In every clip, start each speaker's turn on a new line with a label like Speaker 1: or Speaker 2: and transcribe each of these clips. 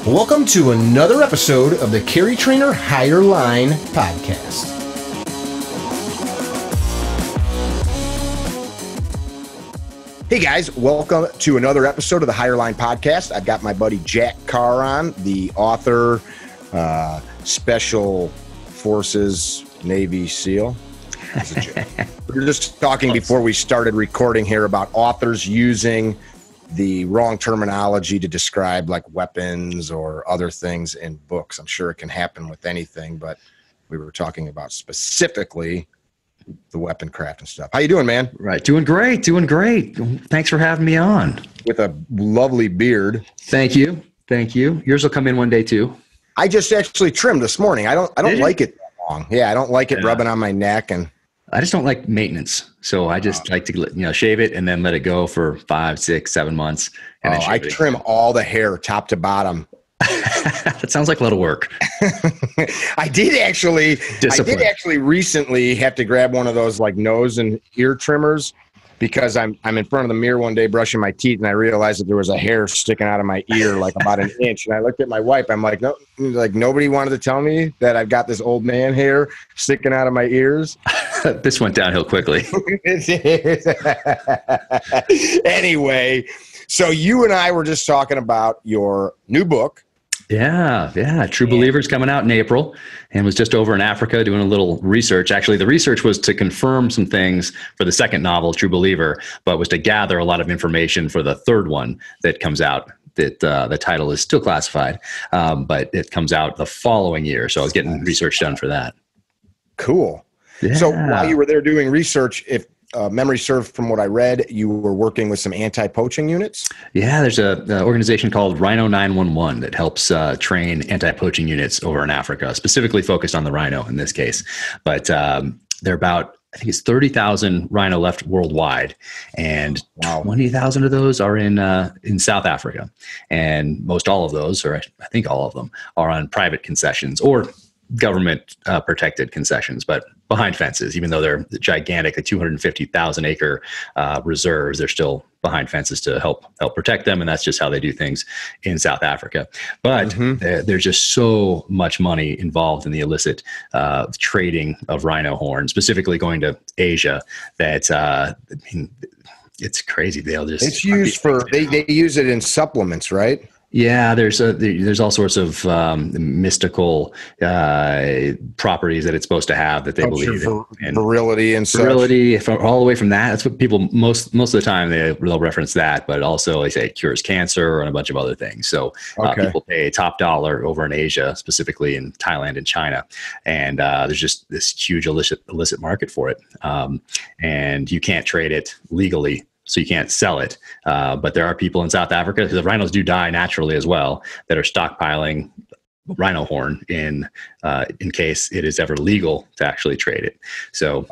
Speaker 1: Welcome to another episode of the CarryTrainer Higher Line podcast. Hey guys, welcome to another episode of the Higher Line podcast. I've got my buddy Jack Carr on, the author, Special Forces Navy SEAL. We were just talking before we started recording here about authors using the wrong terminology to describe like weapons or other things in books. I'm sure it can happen with anything, but we were talking about specifically the weapon craft and stuff. How you doing, man?
Speaker 2: Right. Doing great. Thanks for having me on.
Speaker 1: With a lovely beard.
Speaker 2: Thank you. Yours will come in one day too.
Speaker 1: I just actually trimmed this morning. I don't like it that long. Yeah, I don't like it rubbing on my neck, and
Speaker 2: I just don't like maintenance. So I just like to, shave it and then let it go for 5, 6, 7 months. And then
Speaker 1: I trim all the hair top to bottom.
Speaker 2: That sounds like a lot of work.
Speaker 1: I did actually recently have to grab one of those like nose and ear trimmers because I'm in front of the mirror one day brushing my teeth, and I realized that there was a hair sticking out of my ear like about an inch. And I looked at my wife. I'm like, no, like nobody wanted to tell me that I've got this old man hair sticking out of my ears.
Speaker 2: This went downhill quickly.
Speaker 1: Anyway, so you and I were just talking about your new book.
Speaker 2: Yeah. True Believers coming out in April, and was just over in Africa doing a little research. Actually, the research was to confirm some things for the second novel, True Believer, but was to gather a lot of information for the third one that comes out. That the title is still classified, but it comes out the following year. So I was getting research done for that.
Speaker 1: Cool. Yeah. So while you were there doing research, if memory served from what I read, you were working with some anti-poaching units? Yeah,
Speaker 2: there's an organization called Rhino 911 that helps train anti-poaching units over in Africa, specifically focused on the rhino in this case. But they're about, I think it's 30,000 rhino left worldwide, and 20,000 of those are in South Africa. And most all of those, or I think all of them, are on private concessions or government protected concessions, but behind fences. Even though they're gigantic, the 250,000 acre reserves, they're still behind fences to help protect them. And that's just how they do things in South Africa. But there's just so much money involved in the illicit trading of rhino horn, specifically going to Asia, that it's crazy. It's used for, they use it in supplements, right? Yeah, there's all sorts of mystical properties that it's supposed to have that they believe in.
Speaker 1: Virility and
Speaker 2: virility, all the way from that. That's what people most of the time they'll reference that, but also they say it cures cancer and a bunch of other things. So people pay top dollar over in Asia, specifically in Thailand and China, and there's just this huge illicit market for it, and you can't trade it legally. So you can't sell it, but there are people in South Africa, because the rhinos do die naturally as well, that are stockpiling rhino horn in case it is ever legal to actually trade it. So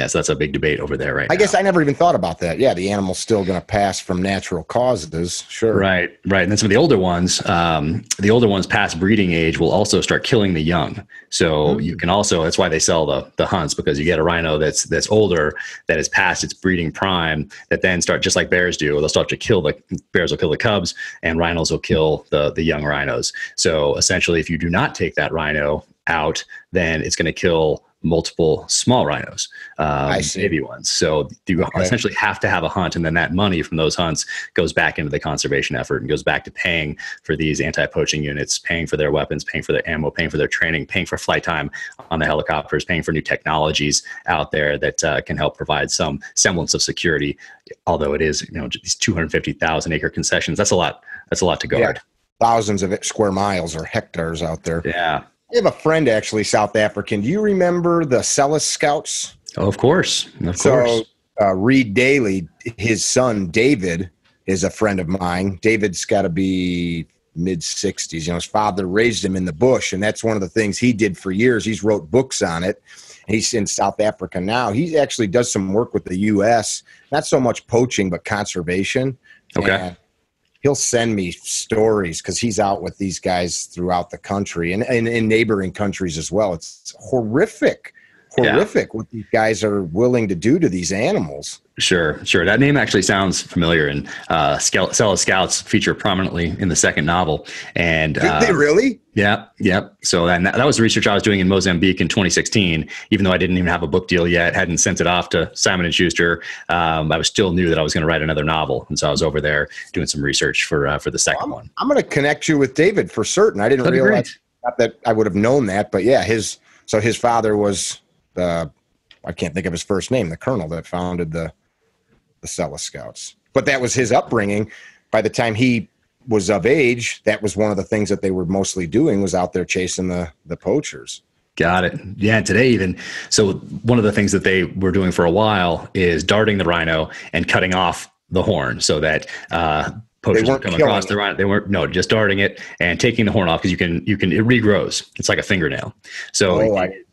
Speaker 2: so that's a big debate over there right now.
Speaker 1: I guess I never even thought about that. Yeah, the animal's still going to pass from natural causes. Sure.
Speaker 2: Right. And then some of the older ones past breeding age will also start killing the young. So you can also, that's why they sell the hunts, because you get a rhino that's older, that is past its breeding prime, that then start, just like bears do, they'll start to bears will kill the cubs, and rhinos will kill the young rhinos. So essentially, if you do not take that rhino out, then it's going to kill multiple small rhinos, baby ones. So you essentially have to have a hunt, and then that money from those hunts goes back into the conservation effort and goes back to paying for these anti-poaching units, paying for their weapons, paying for their ammo, paying for their training, paying for flight time on the helicopters, paying for new technologies out there that can help provide some semblance of security. Although it is, these 250,000 acre concessions, that's a lot to guard.
Speaker 1: Yeah. Thousands of square miles or hectares out there.
Speaker 2: Yeah.
Speaker 1: I have a friend, actually, South African. Do you remember the Celis Scouts?
Speaker 2: Oh, of course.
Speaker 1: So Reed Daly, his son, David, is a friend of mine. David's got to be mid-60s. His father raised him in the bush, and that's one of the things he did for years. He's wrote books on it. He's in South Africa now. He actually does some work with the U.S., not so much poaching, but conservation.
Speaker 2: Okay.
Speaker 1: And he'll send me stories because he's out with these guys throughout the country and in neighboring countries as well. It's horrific horrific what these guys are willing to do to these animals.
Speaker 2: Sure. That name actually sounds familiar, and Cello Scouts feature prominently in the second novel. And
Speaker 1: did they really?
Speaker 2: Yeah. So that was the research I was doing in Mozambique in 2016. Even though I didn't even have a book deal yet, hadn't sent it off to Simon & Schuster, I was still knew that I was going to write another novel, and so I was over there doing some research for the second one. I'm
Speaker 1: going to connect you with David for certain. I didn't realize that I would have known that, but yeah, his father was I can't think of his first name, the colonel that founded the Cello Scouts. But that was his upbringing. By the time he was of age, that was one of the things that they were mostly doing, was out there chasing the poachers.
Speaker 2: Got it. Yeah. Today even. So one of the things that they were doing for a while is darting the rhino and cutting off the horn so that poachers would come across the rhino. They weren't, just darting it and taking the horn off, because it regrows. It's like a fingernail. So,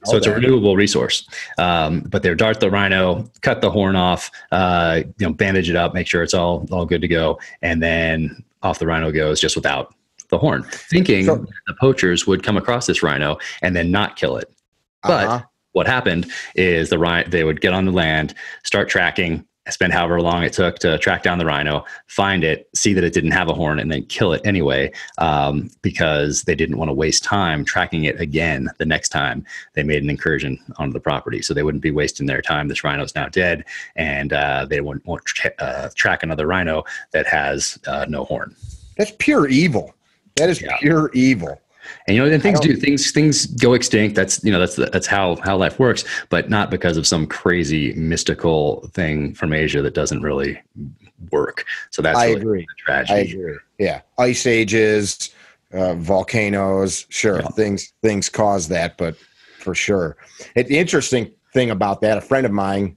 Speaker 2: it's a renewable resource. But they dart the rhino, cut the horn off, bandage it up, make sure it's all good to go. And then off the rhino goes, just without the horn, thinking the poachers would come across this rhino and then not kill it. But what happened is they would get on the land, start tracking, spend however long it took to track down the rhino, find it, see that it didn't have a horn, and then kill it anyway, because they didn't want to waste time tracking it again the next time they made an incursion onto the property. So they wouldn't be wasting their time. This rhino is now dead, and they won't track another rhino that has no horn.
Speaker 1: That's pure evil. That is pure evil.
Speaker 2: And things go extinct. That's how life works, but not because of some crazy mystical thing from Asia that doesn't really work. So that's
Speaker 1: agree.
Speaker 2: The tragedy.
Speaker 1: I agree. Yeah, ice ages, volcanoes. Sure, things cause that, but for sure. The interesting thing about that, a friend of mine,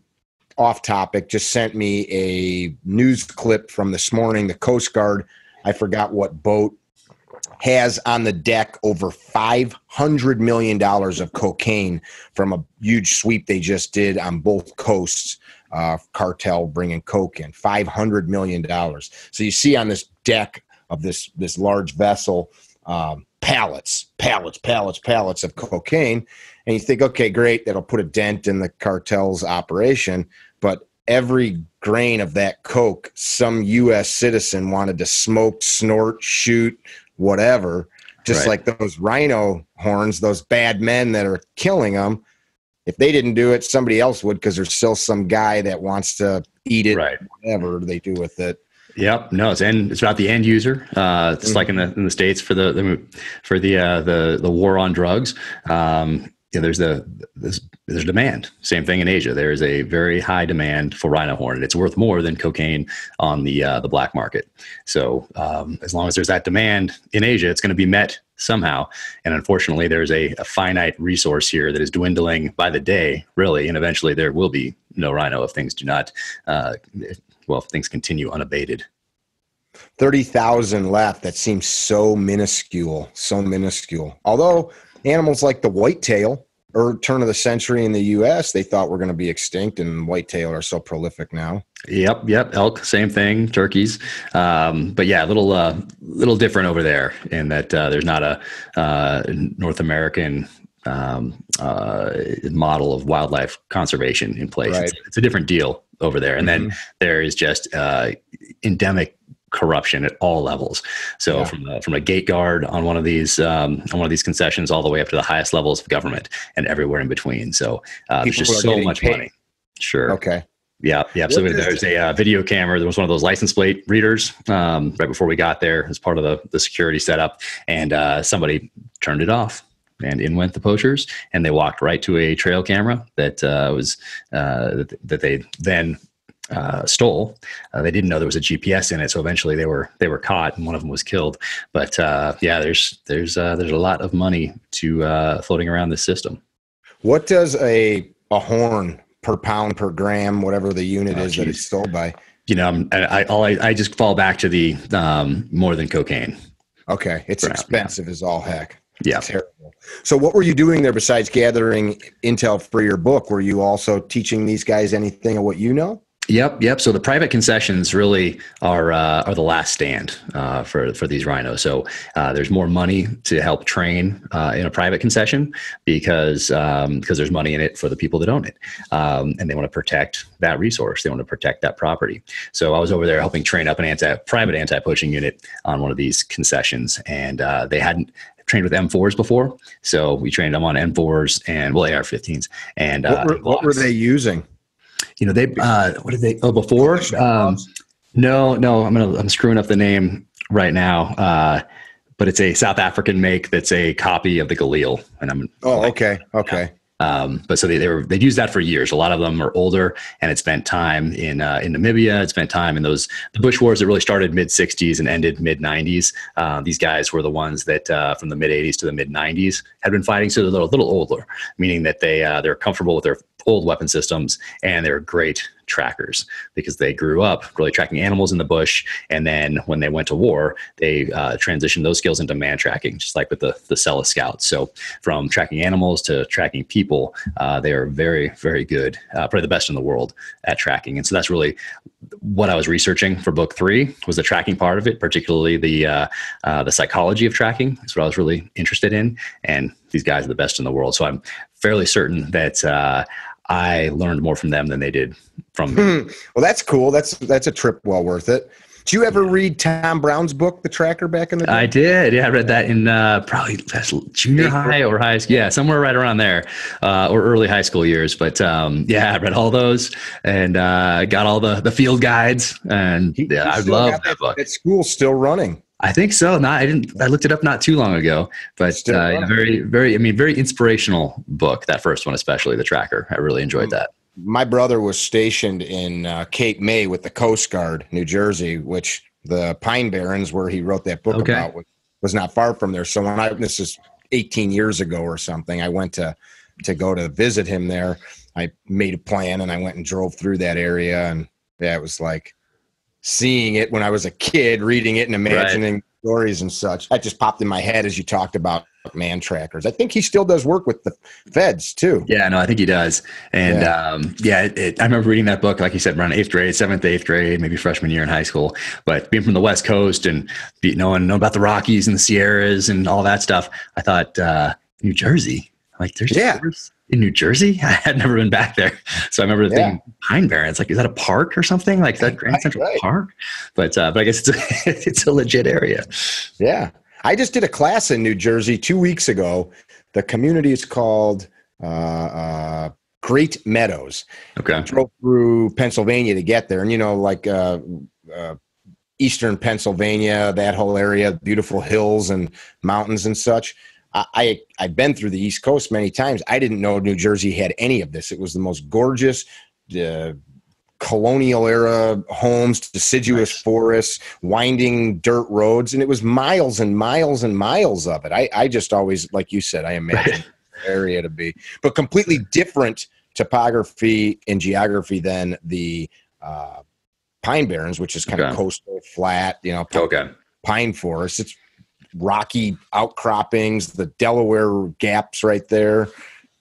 Speaker 1: off topic, just sent me a news clip from this morning. The Coast Guard, I forgot what boat, has on the deck over $500 million of cocaine from a huge sweep they just did on both coasts. Cartel bringing coke in, $500 million. So you see on this deck of this large vessel, pallets of cocaine. And you think, okay, great, that'll put a dent in the cartel's operation. But every grain of that coke, some U.S. citizen wanted to smoke, snort, shoot, whatever, just like those rhino horns, those bad men that are killing them. If they didn't do it, somebody else would, because there's still some guy that wants to eat it, whatever they do with it.
Speaker 2: Yep. No, it's about the end user. It's like in the States for the war on drugs. There's demand. Same thing in Asia. There is a very high demand for rhino horn, and it's worth more than cocaine on the black market. So as long as there's that demand in Asia, it's going to be met somehow. And unfortunately, there's a finite resource here that is dwindling by the day, really. And eventually, there will be no rhino if things do not. If things continue unabated.
Speaker 1: 30,000 left. That seems so minuscule. Although animals like the whitetail, or turn of the century in the U.S., they thought were going to be extinct, and whitetail are so prolific now.
Speaker 2: Yep. Elk, same thing. Turkeys, but yeah, a little different over there in that there's not a North American model of wildlife conservation in place.
Speaker 1: Right.
Speaker 2: It's a different deal over there, and then there is just endemic corruption at all levels. So from a gate guard on one of these concessions all the way up to the highest levels of government and everywhere in between. So there's just so much money. Sure. Okay. Yeah. So there's a video camera. There was one of those license plate readers right before we got there as part of the security setup, and somebody turned it off. And in went the poachers, and they walked right to a trail camera that that they then stole. They didn't know there was a GPS in it, so eventually they were caught, and one of them was killed. But there's a lot of money to floating around this system. What does a horn per pound per gram, whatever the unit is that it's sold by? I just fall back to the more than cocaine. Okay, it's expensive as all heck. Yeah, terrible. So what were you doing there besides gathering intel for your book? Were you also teaching these guys anything of what you know? Yep. So the private concessions really are the last stand for these rhinos. So there's more money to help train in a private concession because there's money in it for the people that own it, and they want to protect that resource. They want to protect that property. So I was over there helping train up an private anti-poaching unit on one of these concessions, and they hadn't trained with M4s before, so we trained them on M4s and AR-15s. And
Speaker 1: what were they using?
Speaker 2: You know, they, what did they, before? No, I'm screwing up the name right now. But it's a South African make that's a copy of the Galil. And
Speaker 1: okay.
Speaker 2: But so they'd used that for years. A lot of them are older, and it spent time in Namibia. It spent time in the bush wars that really started mid '60s and ended mid '90s. These guys were the ones that from the mid '80s to the mid '90s had been fighting. So they're a little older, meaning that they're comfortable with their old weapon systems, and they're great trackers because they grew up really tracking animals in the bush. And then when they went to war, they transitioned those skills into man tracking, just like with the Cella Scouts. So from tracking animals to tracking people, they are very, very good, probably the best in the world at tracking. And so that's really what I was researching for book 3 was the tracking part of it, particularly the psychology of tracking. That's what I was really interested in. And these guys are the best in the world. So I'm fairly certain that I learned more from them than they did from me.
Speaker 1: Well, that's cool. That's a trip well worth it. Did you ever read Tom Brown's book, The Tracker, back in the day?
Speaker 2: I did. Yeah, I read that in probably junior high or high school. Yeah, somewhere right around there, or early high school years. But yeah, I read all those and got all the field guides. And I love that book.
Speaker 1: That school's still running.
Speaker 2: I think so. I looked it up not too long ago, but very, very, very inspirational book. That first one, especially The Tracker. I really enjoyed that.
Speaker 1: My brother was stationed in Cape May with the Coast Guard, New Jersey, which the Pine Barrens, where he wrote that book about, was not far from there. So this is 18 years ago or something, I went to go to visit him there. I made a plan and I went and drove through that area, and it was like seeing it when I was a kid, reading it and imagining stories and such. That just popped in my head as you talked about man trackers. I think he still does work with the feds too.
Speaker 2: Yeah, no, I think he does. And I remember reading that book, like you said, around 7th, 8th grade, maybe freshman year in high school. But being from the West Coast and knowing about the Rockies and the Sierras and all that stuff, I thought New Jersey, like there's in New Jersey. I had never been back there, so I remember thinking Pine Barrens, like, is that a park or something? Like, is that Grand Central Park? But I guess it's a legit area.
Speaker 1: Yeah. I just did a class in New Jersey 2 weeks ago. The community is called Great Meadows. Okay. I drove through Pennsylvania to get there. And, eastern Pennsylvania, that whole area, beautiful hills and mountains and such. I've been through the East Coast many times. I didn't know New Jersey had any of this. It was the most gorgeous colonial era homes, deciduous forests, winding dirt roads, and it was miles and miles and miles of it. I just always, like you said, I imagined the area to be, but completely different topography and geography than the Pine Barrens, which is kind of coastal, flat, pine forest. It's rocky outcroppings, the Delaware gaps right there,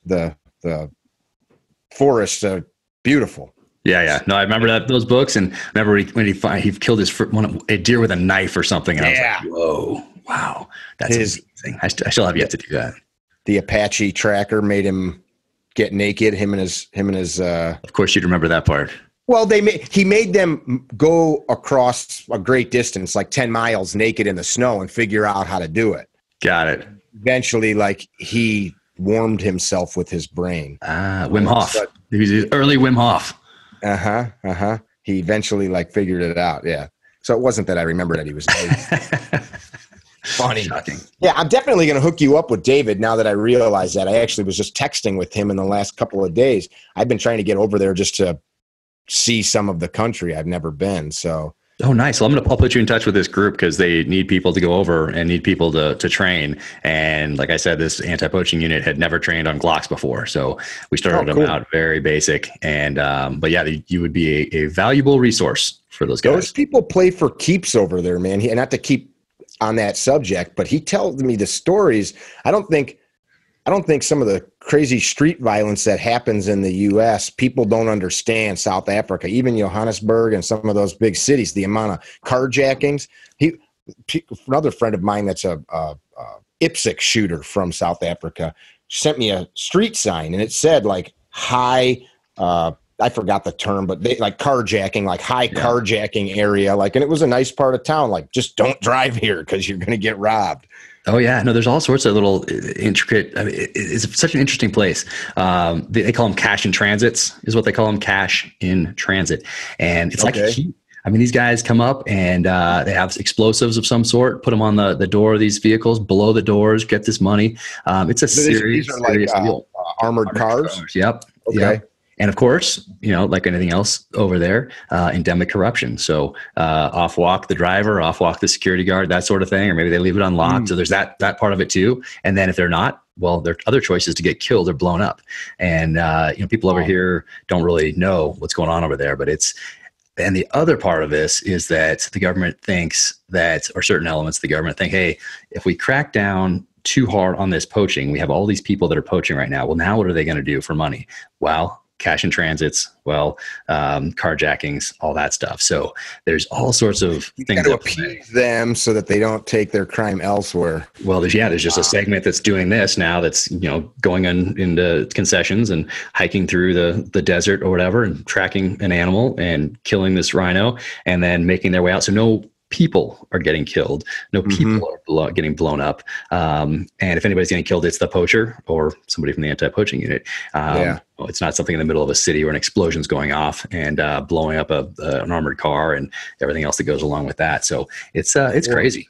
Speaker 1: the forests are beautiful.
Speaker 2: Yeah. No, I remember those books, and remember when he killed a deer with a knife or something. And I was like, whoa, wow, that's amazing. I still have yet to do that.
Speaker 1: The Apache tracker made him get naked. Him and his.
Speaker 2: Of course, you'd remember that part.
Speaker 1: Well, he made them go across a great distance, like 10 miles naked in the snow, and figure out how to do it.
Speaker 2: Got it.
Speaker 1: Eventually, he warmed himself with his brain.
Speaker 2: Wim Hof. He was early Wim Hof.
Speaker 1: He eventually figured it out. Yeah. So it wasn't that I remember that he was funny.
Speaker 2: Shocking.
Speaker 1: Yeah, I'm definitely going to hook you up with David now that I realize that. I actually was just texting with him in the last couple of days. I've been trying to get over there just to see some of the country. I've never been. So.
Speaker 2: Oh, nice. Well, I'll put you in touch with this group because they need people to go over and need people to train. And like I said, this anti-poaching unit had never trained on Glocks before. So we started them out very basic. And, but yeah, you would be a valuable resource for those guys.
Speaker 1: Those people play for keeps over there, man. And not to keep on that subject, but he tells me the stories. I don't think I don't think some of the crazy street violence that happens in the U.S., people don't understand South Africa, even Johannesburg and some of those big cities, the amount of carjackings. Another friend of mine that's a IPSC shooter from South Africa sent me a street sign, and it said like high, I forgot the term, but they like carjacking, like high carjacking area. Like, and it was a nice part of town. Like, just don't drive here because you're going to get robbed.
Speaker 2: Oh yeah, no, there's all sorts of little intricate, I mean, it's such an interesting place. They call them cash in transits is what they call them, cash in transit. And it's like, I mean, these guys come up and they have explosives of some sort, put them on the door of these vehicles, blow the doors, get this money. It's a serious deal.
Speaker 1: Armored cars.
Speaker 2: Yep.
Speaker 1: Okay.
Speaker 2: Yep. And of course, you know, like anything else over there, endemic corruption. So off walk the driver, off walk the security guard, that sort of thing, or maybe they leave it unlocked. So there's that part of it too. And then if they're not, well, there are other choices to get killed or blown up. And you know, people over here don't really know what's going on over there, but and the other part of this is that the government thinks that, or certain elements of the government think, hey, if we crack down too hard on this poaching, we have all these people that are poaching right now. Well, now what are they going to do for money? Well, cash in transits, carjackings, all that stuff. So there's all sorts of things
Speaker 1: to appease them so that they don't take their crime elsewhere.
Speaker 2: Well, there's just a segment that's doing this now. That's, you know, going into concessions and hiking through the desert or whatever and tracking an animal and killing this rhino and then making their way out. So no people are getting killed. No people are getting blown up. And if anybody's getting killed, it's the poacher or somebody from the anti-poaching unit. Well, it's not something in the middle of a city where an explosion's going off and blowing up an armored car and everything else that goes along with that. So it's crazy.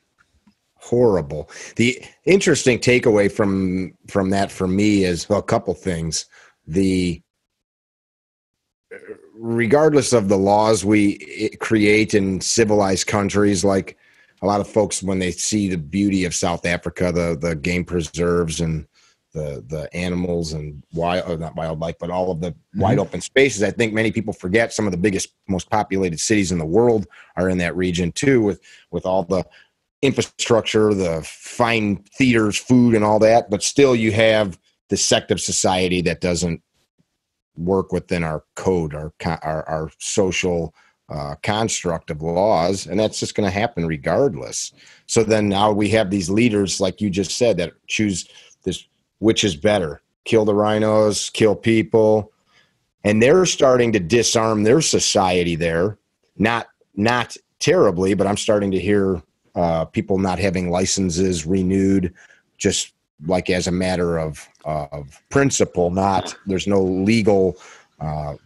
Speaker 1: Horrible. The interesting takeaway from that for me is, well, a couple things. Regardless of the laws we create in civilized countries, like a lot of folks, when they see the beauty of South Africa, the game preserves and the animals and not wildlife, but all of the wide open spaces, I think many people forget some of the biggest, most populated cities in the world are in that region too, with all the infrastructure, the fine theaters, food and all that. But still you have the sect of society that doesn't work within our code, our social construct of laws, and that's just going to happen regardless. So then now we have these leaders, like you just said, that choose this, which is better, kill the rhinos, kill people, and they're starting to disarm their society there. Not terribly, but I'm starting to hear people not having licenses renewed, just like as a matter of principle, there's no legal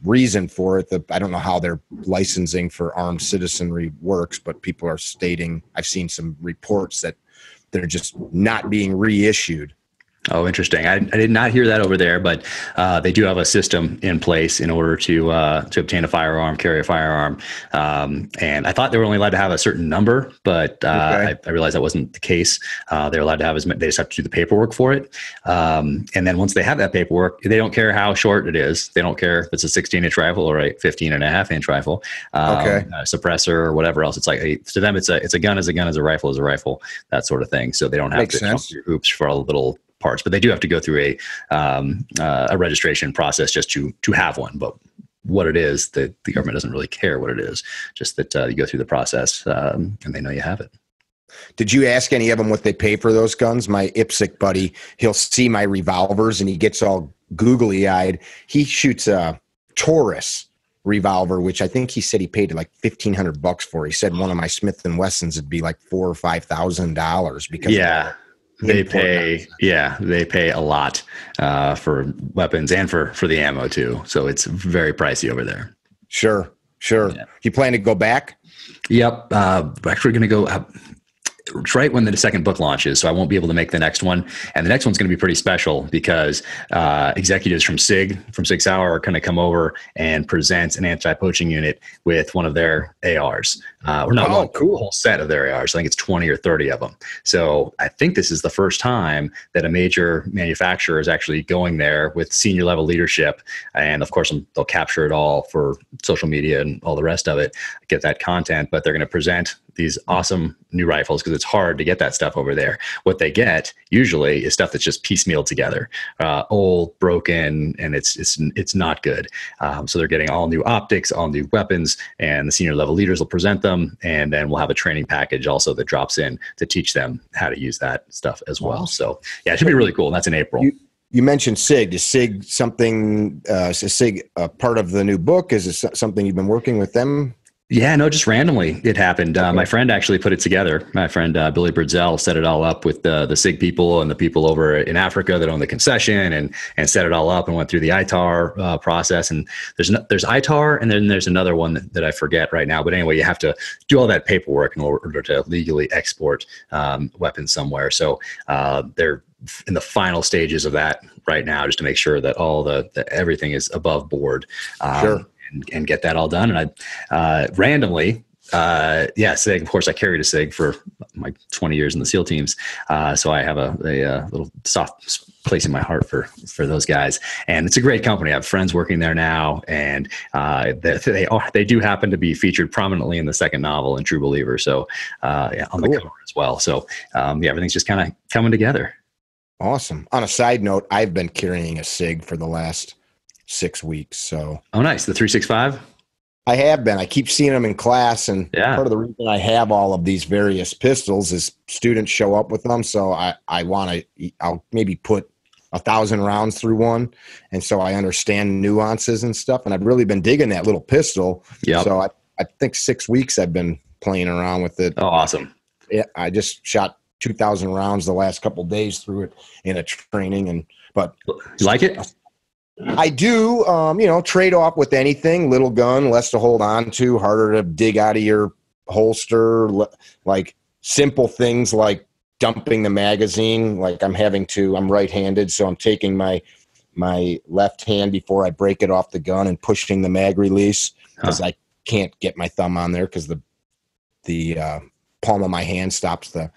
Speaker 1: reason for it. I don't know how their licensing for armed citizenry works, but people are stating, I've seen some reports that they're just not being reissued.
Speaker 2: Oh, interesting. I did not hear that over there, but they do have a system in place in order to obtain a firearm, carry a firearm. And I thought they were only allowed to have a certain number, but I realized that wasn't the case. They're allowed to have they just have to do the paperwork for it. And then once they have that paperwork, they don't care how short it is. They don't care if it's a 16-inch rifle or a 15.5-inch rifle, a suppressor or whatever else. It's like, to them, it's a gun is a gun, is a rifle is a rifle, that sort of thing. So they don't have to jump through hoops for all the little parts, but they do have to go through a registration process just to have one. But what it is, the government doesn't really care what it is, just that you go through the process and they know you have it.
Speaker 1: Did you ask any of them what they pay for those guns? My IPSC buddy, he'll see my revolvers and he gets all googly eyed. He shoots a Taurus revolver, which I think he said he paid like $1,500 for. He said one of my Smith & Wessons would be like $4,000 or $5,000 because they pay a lot for weapons and for the ammo too. So it's very pricey over there. Sure. Yeah. You plan to go back?
Speaker 2: Yep. We're actually going to go right when the second book launches. So I won't be able to make the next one. And the next one's going to be pretty special because executives from Sig Sauer are going to come over and present an anti-poaching unit with one of their ARs. Or not one, cool. A whole set of their ARs. I think it's 20 or 30 of them. So I think this is the first time that a major manufacturer is actually going there with senior level leadership. And of course, they'll capture it all for social media and all the rest of it, get that content, but they're going to present these awesome new rifles because it's hard to get that stuff over there. What they get usually is stuff that's just piecemealed together, old, broken, and it's not good. So they're getting all new optics, all new weapons, and the senior level leaders will present them, and then we'll have a training package also that drops in to teach them how to use that stuff as well. So yeah, it should be really cool. And that's in April.
Speaker 1: You mentioned SIG. Is SIG something? Is SIG part of the new book? Is it something you've been working with them?
Speaker 2: Yeah, no, just randomly it happened. My friend actually put it together. My friend Billy Bridzel set it all up with the SIG people and the people over in Africa that own the concession, and set it all up and went through the ITAR process. And there's ITAR, and then there's another one that I forget right now. But anyway, you have to do all that paperwork in order to legally export weapons somewhere. So they're in the final stages of that right now, just to make sure that all everything is above board.
Speaker 1: Sure.
Speaker 2: And get that all done. And I randomly, SIG, of course I carried a SIG for my 20 years in the SEAL teams. So I have a little soft place in my heart for those guys. And it's a great company. I have friends working there now, and they do happen to be featured prominently in the second novel in True Believer. So on the cover as well. So everything's just kind of coming together.
Speaker 1: Awesome. On a side note, I've been carrying a SIG for the last 6 weeks. So
Speaker 2: nice. The 365.
Speaker 1: I have been. I keep seeing them in class, and part of the reason I have all of these various pistols is students show up with them. So I'll maybe put 1,000 rounds through one, and so I understand nuances and stuff. And I've really been digging that little pistol. Yeah. So I think 6 weeks I've been playing around with it.
Speaker 2: Oh, awesome.
Speaker 1: Yeah, I just shot 2,000 rounds the last couple of days through it in a training, but
Speaker 2: you like it?
Speaker 1: I do, trade off with anything. Little gun, less to hold on to, harder to dig out of your holster. Like simple things like dumping the magazine. Like I'm right-handed, so I'm taking my left hand before I break it off the gun and pushing the mag release because I can't get my thumb on there because the palm of my hand stops the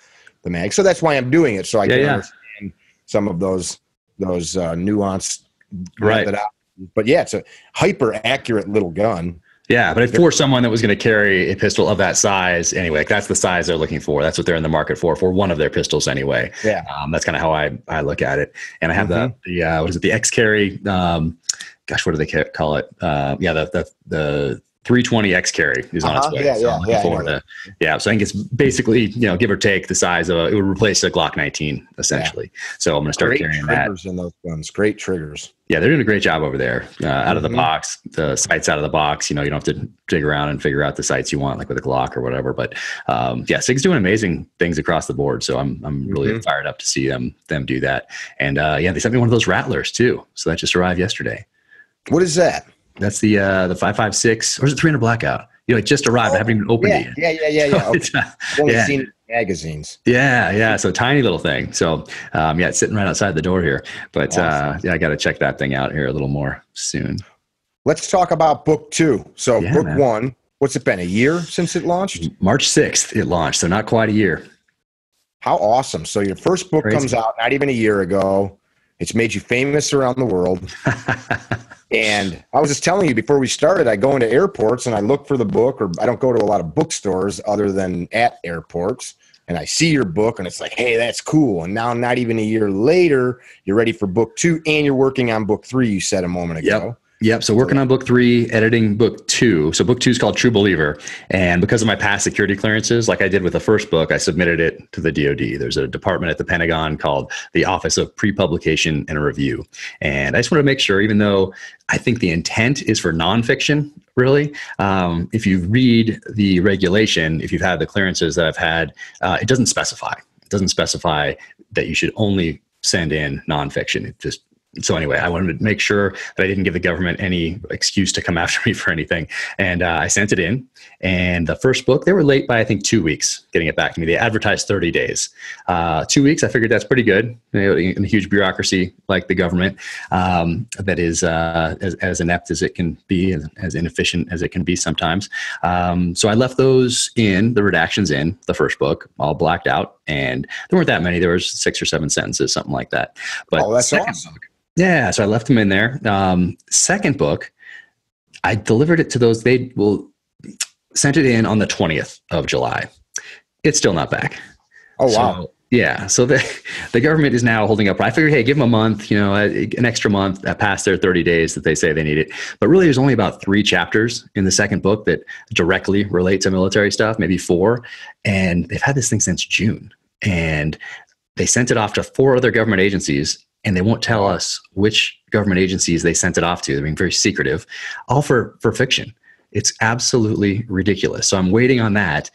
Speaker 1: mag. So that's why I'm doing it, so I can understand some of those nuanced.
Speaker 2: Right.
Speaker 1: But yeah, it's a hyper accurate little gun.
Speaker 2: Yeah, but for someone that was going to carry a pistol of that size anyway, like that's the size they're looking for. That's what they're in the market for one of their pistols anyway. Yeah. That's kind of how I look at it. And I have the X-Carry, what do they call it? The 320 X-Carry is on its way. So I think it's basically, give or take the size of it would replace a Glock 19 essentially. So I'm going to start carrying that.
Speaker 1: Triggers in those guns. Great triggers.
Speaker 2: Yeah, they're doing a great job over there. Out of the box, the sights out of the box. You don't have to dig around and figure out the sights you want, like with a Glock or whatever. But SIG's doing amazing things across the board. So I'm really fired up to see them do that. And they sent me one of those Rattlers too. So that just arrived yesterday.
Speaker 1: What is that?
Speaker 2: That's the 5.56, or is it 300 Blackout? It just arrived. I haven't even opened it yet.
Speaker 1: Yeah. Okay. I've only seen magazines.
Speaker 2: Yeah. So tiny little thing. So it's sitting right outside the door here. But awesome. I got to check that thing out here a little more soon.
Speaker 1: Let's talk about book 2. So book 1, what's it been, a year since it launched?
Speaker 2: March 6th it launched, so not quite a year.
Speaker 1: How awesome. So your first book comes out not even a year ago. It's made you famous around the world. And I was just telling you before we started, I go into airports and I look for the book, or I don't go to a lot of bookstores other than at airports. And I see your book and it's like, hey, that's cool. And now not even a year later, you're ready for book 2 and you're working on book 3, you said a moment ago.
Speaker 2: Yep. So working on book 3, editing book 2. So book 2 is called True Believer. And because of my past security clearances, like I did with the first book, I submitted it to the DoD. There's a department at the Pentagon called the Office of Pre-Publication and Review. And I just wanted to make sure, even though I think the intent is for nonfiction, really, if you read the regulation, if you've had the clearances that I've had, it doesn't specify. It doesn't specify that you should only send in nonfiction. So anyway, I wanted to make sure that I didn't give the government any excuse to come after me for anything. And I sent it in. And the first book, they were late by, I think, 2 weeks getting it back to me. They advertised 30 days. 2 weeks, I figured that's pretty good. In a huge bureaucracy like the government that is as inept as it can be, as inefficient as it can be sometimes. So I left those in, the redactions in the first book, all blacked out. And there weren't that many. There was 6 or 7 sentences, something like that. But
Speaker 1: that's awesome.
Speaker 2: Yeah, so I left them in there. Second book, I delivered it to those. Sent it in on the 20th of July. It's still not back.
Speaker 1: Oh, wow.
Speaker 2: So, yeah. So the government is now holding up. I figured, hey, give them a month, an extra month past their 30 days that they say they need it. But really, there's only about 3 chapters in the second book that directly relate to military stuff, maybe 4. And they've had this thing since June. And they sent it off to 4 other government agencies, and they won't tell us which government agencies they sent it off to. They're being very secretive, all for fiction. It's absolutely ridiculous. So I'm waiting on that,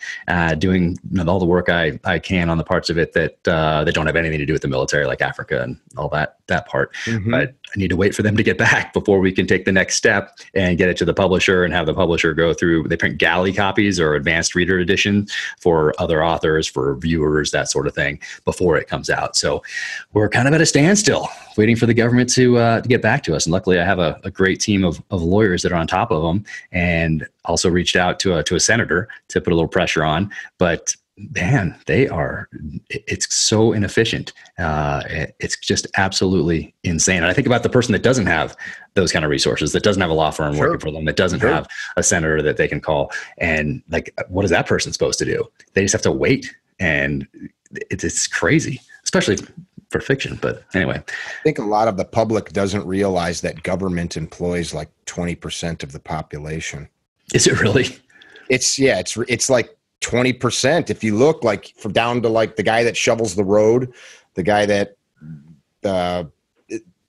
Speaker 2: doing all the work I can on the parts of it that don't have anything to do with the military, like Africa and all that part. Mm-hmm. But I need to wait for them to get back before we can take the next step and get it to the publisher and have the publisher go through. They print galley copies or advanced reader edition for other authors, for viewers, that sort of thing, before it comes out. So we're kind of at a standstill, waiting for the government to get back to us. And luckily, I have a great team of lawyers that are on top of them, and also reached out to a senator to put a little pressure on. But man, it's so inefficient. It's just absolutely insane. And I think about the person that doesn't have those kind of resources, that doesn't have a law firm working for them, that doesn't have a senator that they can call. And like, what is that person supposed to do? They just have to wait. And it's crazy, especially for fiction. But anyway,
Speaker 1: I think a lot of the public doesn't realize that government employs like 20% of the population.
Speaker 2: Is it really?
Speaker 1: It's like 20%. If you look like from down to like the guy that shovels the road, the guy that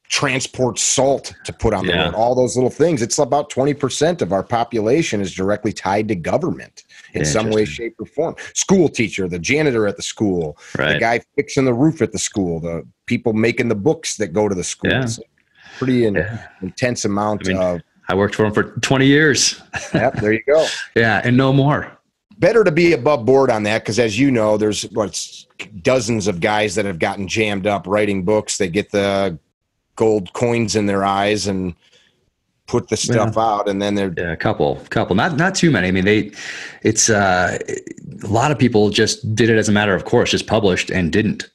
Speaker 1: transports salt to put on the road, all those little things. It's about 20% of our population is directly tied to government in some way, shape, or form. School teacher, the janitor at the school, the guy fixing the roof at the school, the people making the books that go to the school. It's a pretty intense amount of.
Speaker 2: I worked for him for 20 years.
Speaker 1: Yep, there you go.
Speaker 2: And no more.
Speaker 1: Better to be above board on that, because as you know, there's dozens of guys that have gotten jammed up writing books. They get the gold coins in their eyes and put the stuff out, and then they're
Speaker 2: a couple, not too many. I mean, it's a lot of people just did it as a matter of course, just published and didn't.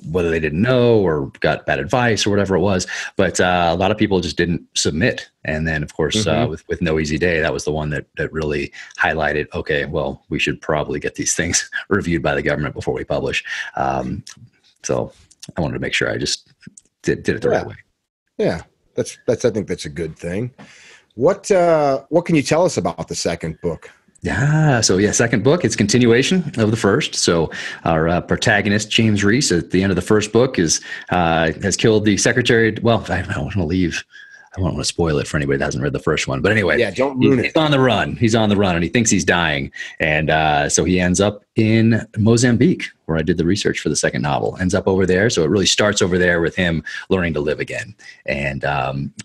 Speaker 2: Whether they didn't know or got bad advice or whatever it was, but a lot of people just didn't submit. And then, of course, with No Easy Day, that was the one that really highlighted, okay, well, we should probably get these things reviewed by the government before we publish. So I wanted to make sure I just did it the right way.
Speaker 1: Yeah, that's I think that's a good thing. What can you tell us about the second book?
Speaker 2: Yeah. So second book, it's continuation of the first. So our protagonist, James Reese, at the end of the first book has killed the secretary. Well, I don't want to leave. I don't want to spoil it for anybody that hasn't read the first one. But anyway,
Speaker 1: don't ruin it.
Speaker 2: He's on the run. He's on the run, and he thinks he's dying. And so he ends up in Mozambique, where I did the research for the second novel. Ends up over there. So it really starts over there with him learning to live again and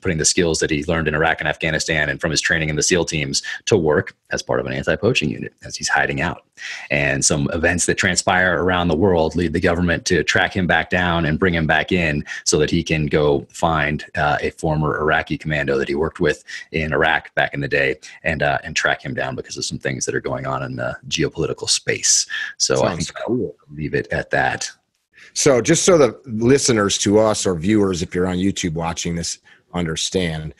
Speaker 2: putting the skills that he learned in Iraq and Afghanistan and from his training in the SEAL teams to work as part of an anti-poaching unit as he's hiding out. And some events that transpire around the world lead the government to track him back down and bring him back in so that he can go find a former Iraqi commando that he worked with in Iraq back in the day and track him down because of some things that are going on in the geopolitical space. So I think I'll leave it at that.
Speaker 1: So just so the listeners to us or viewers, if you're on YouTube watching this, understand,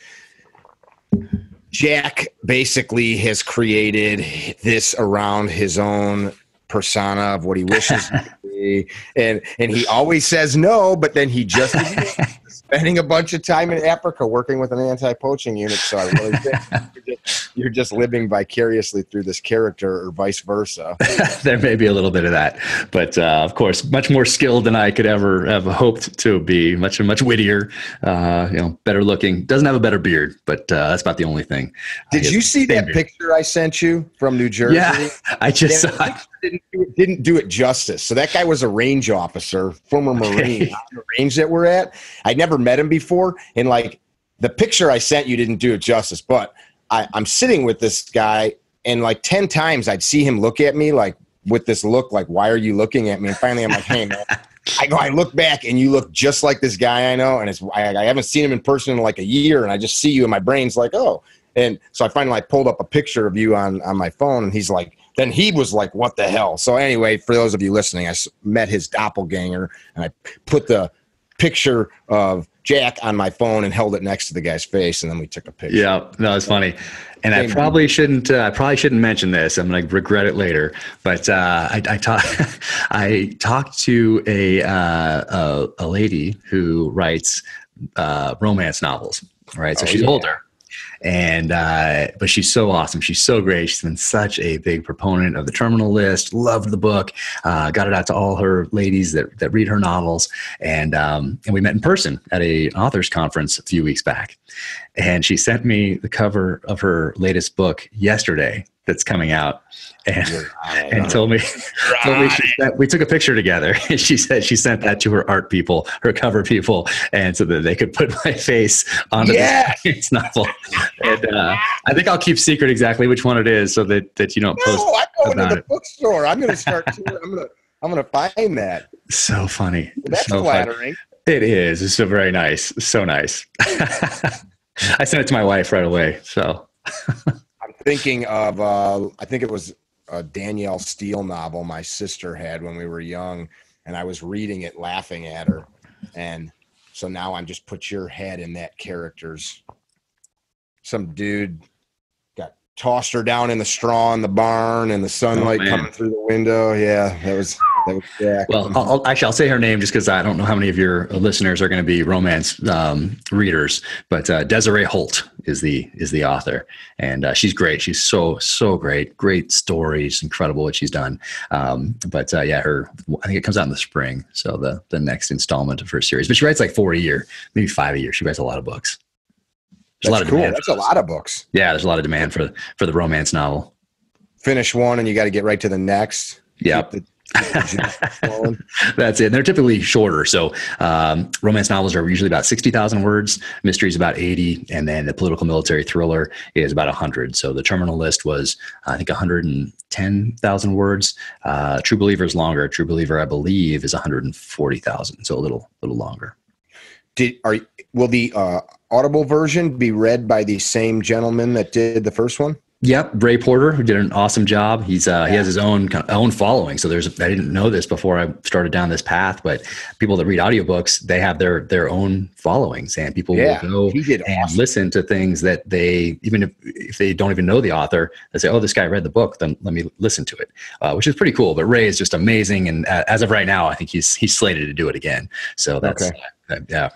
Speaker 1: Jack basically has created this around his own persona of what he wishes to be. And he always says no, but then he just spending a bunch of time in Africa working with an anti-poaching unit. So I really think you're just living vicariously through this character, or vice versa.
Speaker 2: There may be a little bit of that, but of course, much more skilled than I could ever have hoped to be. Much wittier, better looking. Doesn't have a better beard, but that's about the only thing.
Speaker 1: Did you see that picture I sent you from New Jersey?
Speaker 2: Yeah, I just saw it.
Speaker 1: Didn't do it justice. So that guy was a range officer, former Marine, on the range that we're at. I'd never met him before, and like the picture I sent you didn't do it justice. But I'm sitting with this guy, and like 10 times I'd see him look at me like with this look, like, why are you looking at me? And finally I'm like, hey man, I look back and you look just like this guy I know, and I haven't seen him in person in like a year, and I just see you, and my brain's like, oh. And so I finally pulled up a picture of you on my phone, and he's like, then he was like, what the hell? So anyway, for those of you listening, I met his doppelganger, and I put the picture of Jack on my phone and held it next to the guy's face, and then we took a picture.
Speaker 2: Yeah, no, it's funny. And I probably shouldn't mention this. I'm going to regret it later. But I talked to a lady who writes romance novels. Right, so she's older. And but she's so awesome. She's so great. She's been such a big proponent of the Terminal List. Loved the book. Got it out to all her ladies that read her novels. And we met in person at an authors conference a few weeks back. And she sent me the cover of her latest book yesterday that's coming out, and told me we took a picture together. She said she sent that to her art people, her cover people, and so that they could put my face onto this novel. And I think I'll keep secret exactly which one it is, so that you don't post.
Speaker 1: I'm going to the bookstore. I'm going to start. I'm going to find that.
Speaker 2: So funny.
Speaker 1: That's so flattering.
Speaker 2: Funny. It is. It's so very nice. So nice. I sent it to my wife right away. So.
Speaker 1: I'm thinking of, I think it was a Danielle Steele novel my sister had when we were young, and I was reading it laughing at her. And so now I'm just put your head in that character's. Some dude got tossed her down in the straw in the barn and the sunlight coming through the window. Yeah, that was Jack.
Speaker 2: Well, I'll say her name just because I don't know how many of your listeners are going to be romance readers, but Desiree Holt is the author, and she's great. She's so great. Great stories, incredible what she's done. But I think it comes out in the spring, so the next installment of her series. But she writes like 4 a year, maybe 5 a year. She writes a lot of books.
Speaker 1: That's cool. That's a lot of books.
Speaker 2: Yeah, there's a lot of demand for the romance novel.
Speaker 1: Finish one and you got to get right to the next.
Speaker 2: Yep. That's it. And they're typically shorter. So romance novels are usually about 60,000 words. Mystery is about 80. And then the political military thriller is about 100. So the Terminal List was, I think, 110,000 words. True Believer is longer. True Believer, I believe, is 140,000. So a little longer.
Speaker 1: Will the Audible version be read by the same gentleman that did the first one?
Speaker 2: Yep, Ray Porter, who did an awesome job. He has his own following. So I didn't know this before I started down this path, but people that read audiobooks, they have their own followings, and people will go and listen to things that even if they don't even know the author, they say, "Oh, this guy read the book, then let me listen to it," which is pretty cool. But Ray is just amazing, and as of right now, I think he's slated to do it again. So that's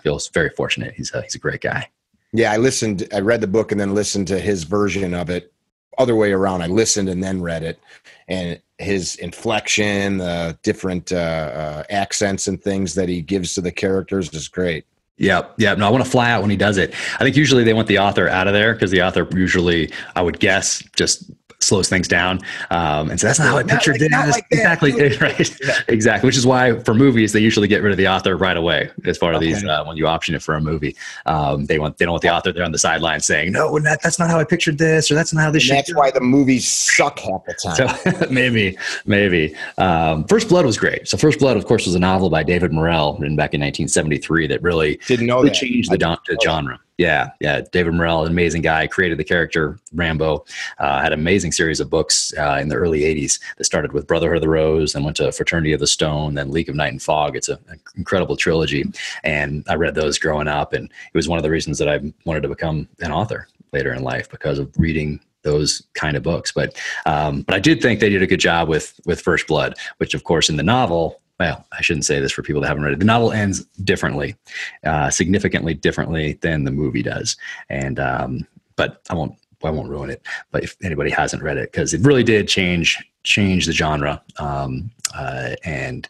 Speaker 2: feels very fortunate. He's a great guy. Yeah,
Speaker 1: I read the book and then listened to his version of it. Other way around, I listened and then read it, and his inflection, the different accents and things that he gives to the characters is great.
Speaker 2: Yep. No, I want to fly out when he does it. I think usually they want the author out of there because the author usually, I would guess, just slows things down. And so that's not how I pictured it. Exactly. Right. Yeah. Exactly. Which is why for movies, they usually get rid of the author right away. As far as these, when you option it for a movie, they don't want the author there on the sidelines saying, "No, that's not how I pictured this," or "That's not how this should."
Speaker 1: That's why the movies suck half the time.
Speaker 2: So maybe. First Blood was great. So First Blood, of course, was a novel by David Morrell written back in 1973 that really changed the genre. Yeah. David Morrell, an amazing guy, created the character Rambo, had an amazing series of books in the early 80s that started with Brotherhood of the Rose, then went to Fraternity of the Stone, then League of Night and Fog. It's an incredible trilogy. And I read those growing up, and it was one of the reasons that I wanted to become an author later in life, because of reading those kind of books. But I did think they did a good job with First Blood, which, of course, in the novel, well, I shouldn't say this for people that haven't read it. The novel ends differently, significantly differently than the movie does. And but I won't ruin it. But if anybody hasn't read it, because it really did change the genre, and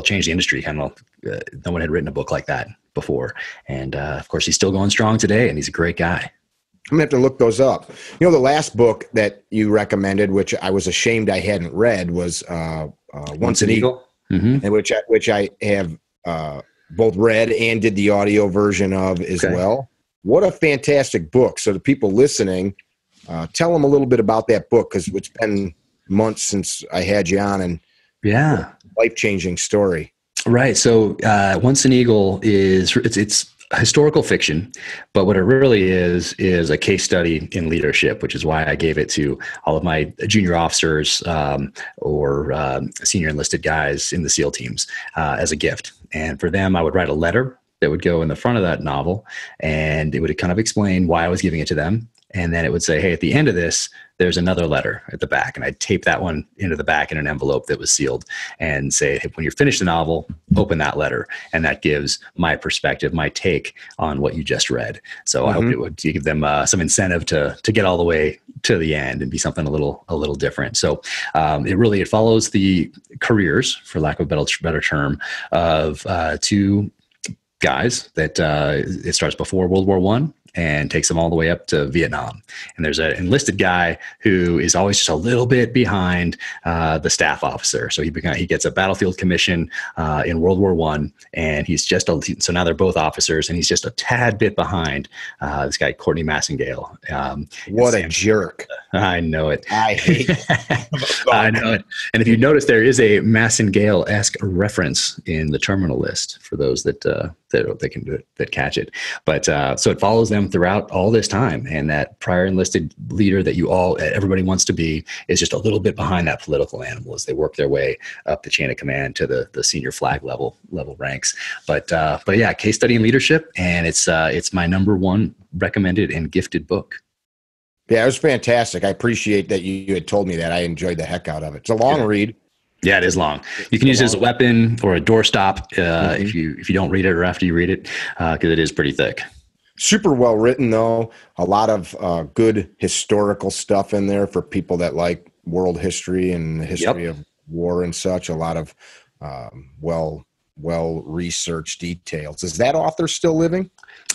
Speaker 2: change the industry. Kind of, no one had written a book like that before. And of course, he's still going strong today, and he's a great guy.
Speaker 1: I'm gonna have to look those up. You know, the last book that you recommended, which I was ashamed I hadn't read, was Once an Eagle,
Speaker 2: mm-hmm.
Speaker 1: and which I have both read and did the audio version of as well. What a fantastic book! So the people listening, tell them a little bit about that book, because it's been months since I had you on, and life-changing story.
Speaker 2: Right. So Once an Eagle it's historical fiction, but what it really is a case study in leadership, which is why I gave it to all of my junior officers or senior enlisted guys in the SEAL teams as a gift. And for them, I would write a letter that would go in the front of that novel, and it would kind of explain why I was giving it to them. And then it would say, hey, at the end of this, there's another letter at the back. And I'd tape that one into the back in an envelope that was sealed and say, hey, when you're finished the novel, open that letter. And that gives my perspective, my take on what you just read. So I hope it would give them some incentive to get all the way to the end and be something a little different. So it follows the careers, for lack of a better term, of two guys that it starts before World War I and takes them all the way up to Vietnam. And there's an enlisted guy who is always just a little bit behind the staff officer. So he gets a battlefield commission in World War I, and he's so now they're both officers, and he's just a tad bit behind this guy, Courtney Massengale.
Speaker 1: What a jerk.
Speaker 2: I know it.
Speaker 1: I hate it.
Speaker 2: I know it. And if you notice, there is a Massengale-esque reference in the terminal list for those that catch it. But so it follows them throughout all this time, and that prior enlisted leader that everybody wants to be is just a little bit behind that political animal as they work their way up the chain of command to the senior flag level ranks. But yeah, case study in leadership, and it's my number one recommended and gifted book.
Speaker 1: Yeah, it was fantastic. I appreciate that you had told me that. I enjoyed the heck out of it. It's a long read.
Speaker 2: Yeah, it is long. You can use it as a weapon or a doorstop if you don't read it or after you read it, because it is pretty thick.
Speaker 1: Super well written, though. A lot of good historical stuff in there for people that like world history and the history of war and such. A lot of well-researched details. Is that author still living?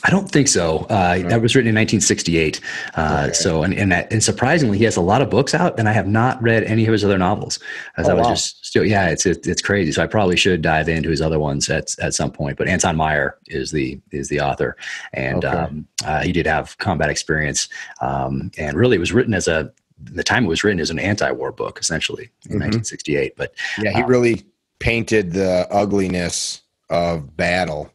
Speaker 2: I don't think so. That was written in 1968. Okay. So, and surprisingly, he has a lot of books out, and I have not read any of his other novels. It's crazy. So I probably should dive into his other ones at some point. But Anton Meyer is the author, and he did have combat experience, and really it was written the time it was written as an anti-war book, essentially in 1968. But
Speaker 1: yeah, he really painted the ugliness of battle.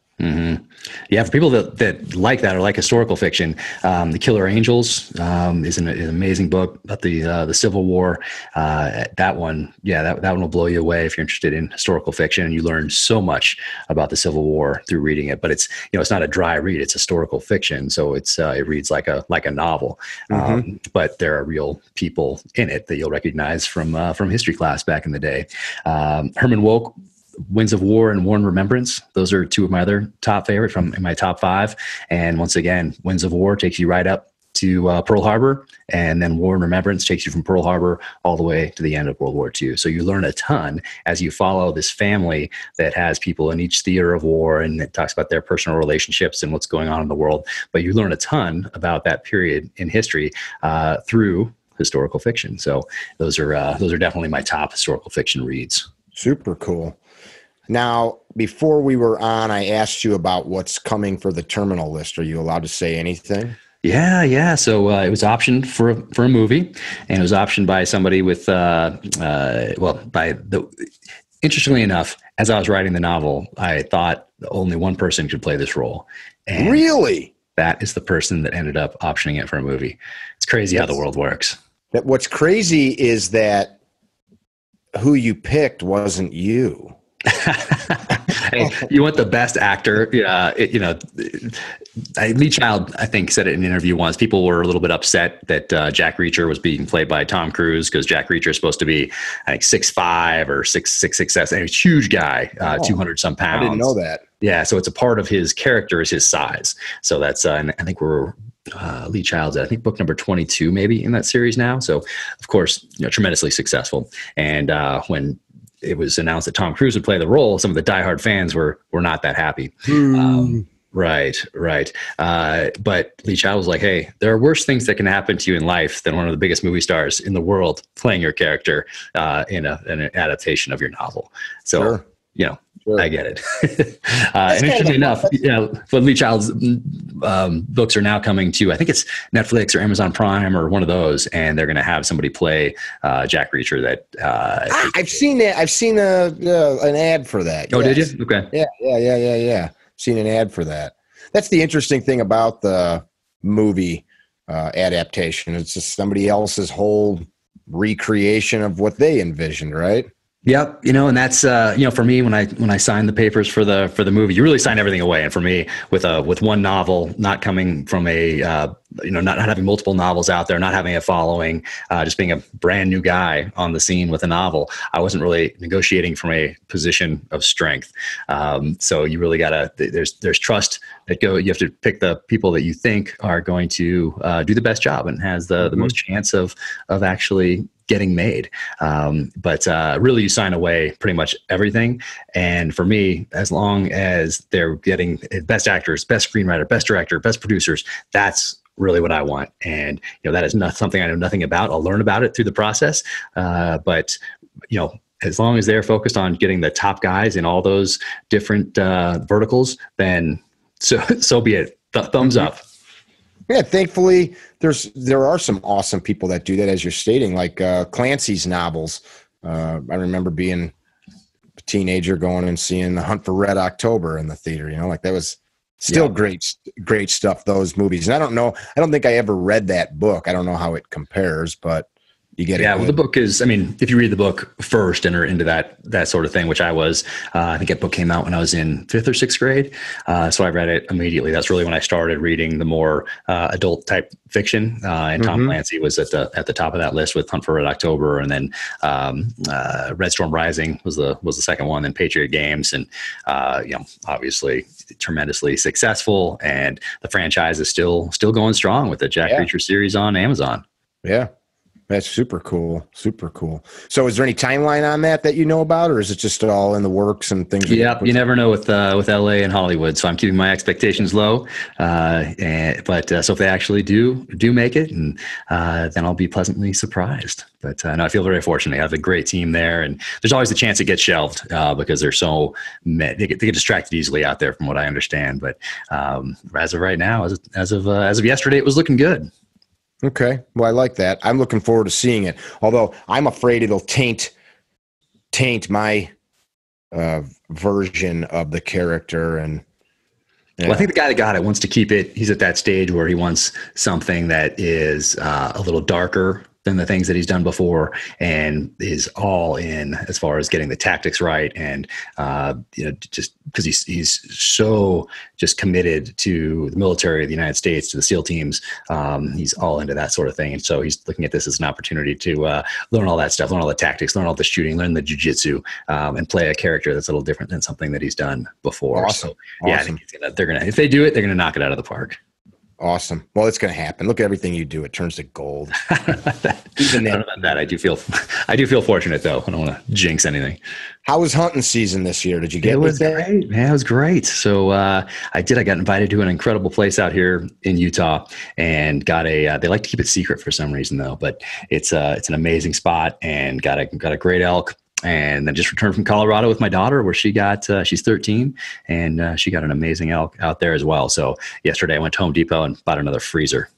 Speaker 2: Yeah, for people that like that or like historical fiction, The Killer Angels is an amazing book about the Civil War. That one will blow you away if you're interested in historical fiction, and you learn so much about the Civil War through reading it. But it's not a dry read; it's historical fiction, so it reads like a novel. But there are real people in it that you'll recognize from history class back in the day. Herman Wouk, Winds of War and War and Remembrance. Those are two of my other top favorite in my top 5. And once again, Winds of War takes you right up to Pearl Harbor, and then War and Remembrance takes you from Pearl Harbor all the way to the end of World War II. So you learn a ton as you follow this family that has people in each theater of war, and it talks about their personal relationships and what's going on in the world. But you learn a ton about that period in history through historical fiction. So those are definitely my top historical fiction reads.
Speaker 1: Super cool. Now, before we were on, I asked you about what's coming for the terminal list. Are you allowed to say anything?
Speaker 2: Yeah. So it was optioned for a movie, and it was optioned by somebody with interestingly enough, as I was writing the novel, I thought only one person could play this role. And
Speaker 1: really?
Speaker 2: That is the person that ended up optioning it for a movie. It's crazy how the world works.
Speaker 1: What's crazy is that who you picked wasn't you.
Speaker 2: Hey, you want the best actor. Lee Child, I think, said it in an interview once. People were a little bit upset that Jack Reacher was being played by Tom Cruise, because Jack Reacher is supposed to be, I think, 6'5" or 6'6", and he's a huge guy, 200 some pounds.
Speaker 1: I didn't know that.
Speaker 2: Yeah, so it's a part of his character is his size. So that's and I think we're Lee Child's at, I think, book number 22 maybe in that series now. So of course, tremendously successful. And when it was announced that Tom Cruise would play the role, some of the diehard fans were not that happy. Right. But Lee Child was like, hey, there are worse things that can happen to you in life than one of the biggest movie stars in the world playing your character in an adaptation of your novel. So, sure. I get it. And interestingly enough, but Lee Child's books are now coming to, I think it's Netflix or Amazon Prime or one of those, and they're going to have somebody play Jack Reacher. That
Speaker 1: I've seen that. I've seen an ad for that.
Speaker 2: Oh, yes. Did you? Okay.
Speaker 1: Yeah. Seen an ad for that. That's the interesting thing about the movie adaptation. It's just somebody else's whole recreation of what they envisioned, right?
Speaker 2: Yep. And that's, for me, when I signed the papers for the movie, you really sign everything away. And for me, with one novel, not coming from not having multiple novels out there, not having a following, just being a brand new guy on the scene with a novel, I wasn't really negotiating from a position of strength. So you really there's trust that you have to pick the people that you think are going to do the best job and has the most chance of actually getting made. But really you sign away pretty much everything. And for me, as long as they're getting best actors, best screenwriter, best director, best producers, that's really what I want. And, that is not something I know nothing about. I'll learn about it through the process. But as long as they're focused on getting the top guys in all those different verticals, then so be it. Thumbs up.
Speaker 1: Yeah, thankfully, there are some awesome people that do that, as you're stating, like Clancy's novels. I remember being a teenager going and seeing The Hunt for Red October in the theater. Like that was still great stuff. Those movies, and I don't think I ever read that book. I don't know how it compares, but you get it.
Speaker 2: Yeah, well, the book is, if you read the book first and are into that sort of thing, which I was, I think that book came out when I was in 5th or 6th grade. So I read it immediately. That's really when I started reading the more adult type fiction. And Tom Clancy was at the top of that list with Hunt for Red October. And then Red Storm Rising was the second one, then Patriot Games. And, obviously tremendously successful. And the franchise is still going strong with the Jack Reacher series on Amazon.
Speaker 1: Yeah. That's super cool. Super cool. So is there any timeline on that you know about, or is it just all in the works and things?
Speaker 2: Yeah, you never know with LA and Hollywood. So I'm keeping my expectations low. But so if they actually do make it, and then I'll be pleasantly surprised. But no, I feel very fortunate. I have a great team there, and there's always the chance it gets shelved because they're so they get distracted easily out there, from what I understand. But as of right now, as of yesterday, it was looking good.
Speaker 1: Okay. Well, I like that. I'm looking forward to seeing it. Although I'm afraid it'll taint my version of the character. And
Speaker 2: well, I think the guy that got it wants to keep it. He's at that stage where he wants something that is a little darker than the things that he's done before, and is all in as far as getting the tactics right. And, just because he's so just committed to the military of the United States, to the SEAL teams. He's all into that sort of thing. And so he's looking at this as an opportunity to learn all that stuff, learn all the tactics, learn all the shooting, learn the jiu-jitsu, and play a character that's a little different than something that he's done before.
Speaker 1: Awesome.
Speaker 2: So yeah,
Speaker 1: awesome.
Speaker 2: I think if they do it, they're going to knock it out of the park.
Speaker 1: Awesome. Well, it's going to happen. Look at everything you do. It turns to gold.
Speaker 2: Even that, I do feel fortunate, though. I don't want to jinx anything.
Speaker 1: How was hunting season this year? Did you get
Speaker 2: it? Was great, man. It was great. So I got invited to an incredible place out here in Utah, and got they like to keep it secret for some reason, though. But it's an amazing spot, and got a great elk. And then just returned from Colorado with my daughter, where she got, she's 13, and she got an amazing elk out there as well. So yesterday I went to Home Depot and bought another freezer.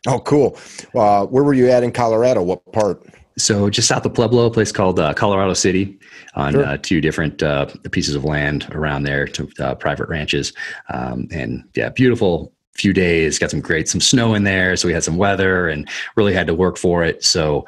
Speaker 1: Oh, cool. Where were you at in Colorado? What part?
Speaker 2: So just south of Pueblo, a place called Colorado City, on two different pieces of land around there, to private ranches. And yeah, beautiful few days, got some snow in there. So we had some weather and really had to work for it. So,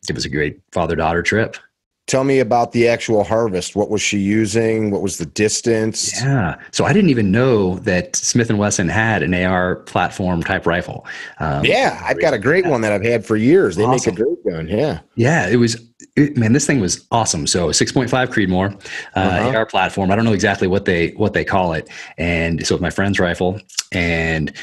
Speaker 2: it was a great father-daughter trip.
Speaker 1: Tell me about the actual harvest. What was she using? What was the distance?
Speaker 2: Yeah. So I didn't even know that Smith & Wesson had an AR platform type rifle.
Speaker 1: I've got a great one that I've had for years. They make a great gun. Yeah.
Speaker 2: Yeah. Man, this thing was awesome. So 6.5 Creedmoor, AR platform. I don't know exactly what they call it. And so with my friend's rifle, and